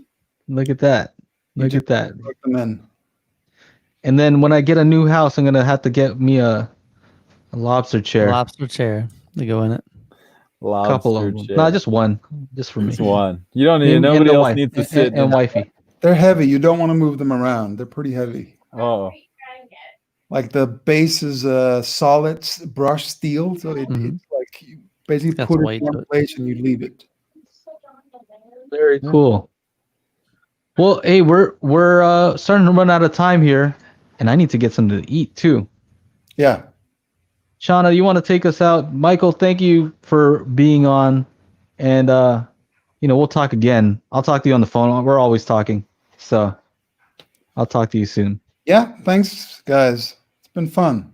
Look at that. Look at that. Put them in. And then when I get a new house, I'm gonna have to get me a lobster chair. Lobster chair to go in it. Couple of them. No, just one. Just for me. Just one. You don't need. Nobody else needs to sit. And wifey. They're heavy. You don't want to move them around. They're pretty heavy. Oh. Like the base is solid brushed steel, so it's like you basically put it in one place and you leave it. Very cool. Well, hey, we're starting to run out of time here, and I need to get something to eat too. Yeah. Shauna, you want to take us out? Michael, thank you for being on, and we'll talk again. I'll talk to you on the phone. We're always talking, so I'll talk to you soon. Yeah, thanks, guys. It's been fun.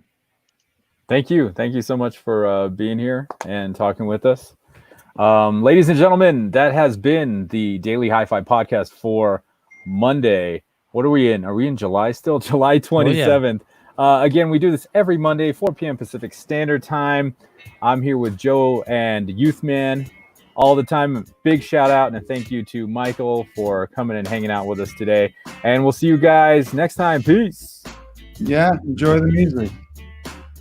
Thank you so much for being here and talking with us. Ladies and gentlemen, that has been the Daily Hi-Fi podcast for Monday. What are we in? Are we in July still? July 27th. Again, we do this every Monday, 4 p.m. Pacific Standard Time. I'm here with Joe and Youthman all the time. Big shout out and a thank you to Michael for coming and hanging out with us today. And we'll see you guys next time. Peace. Yeah, enjoy the music.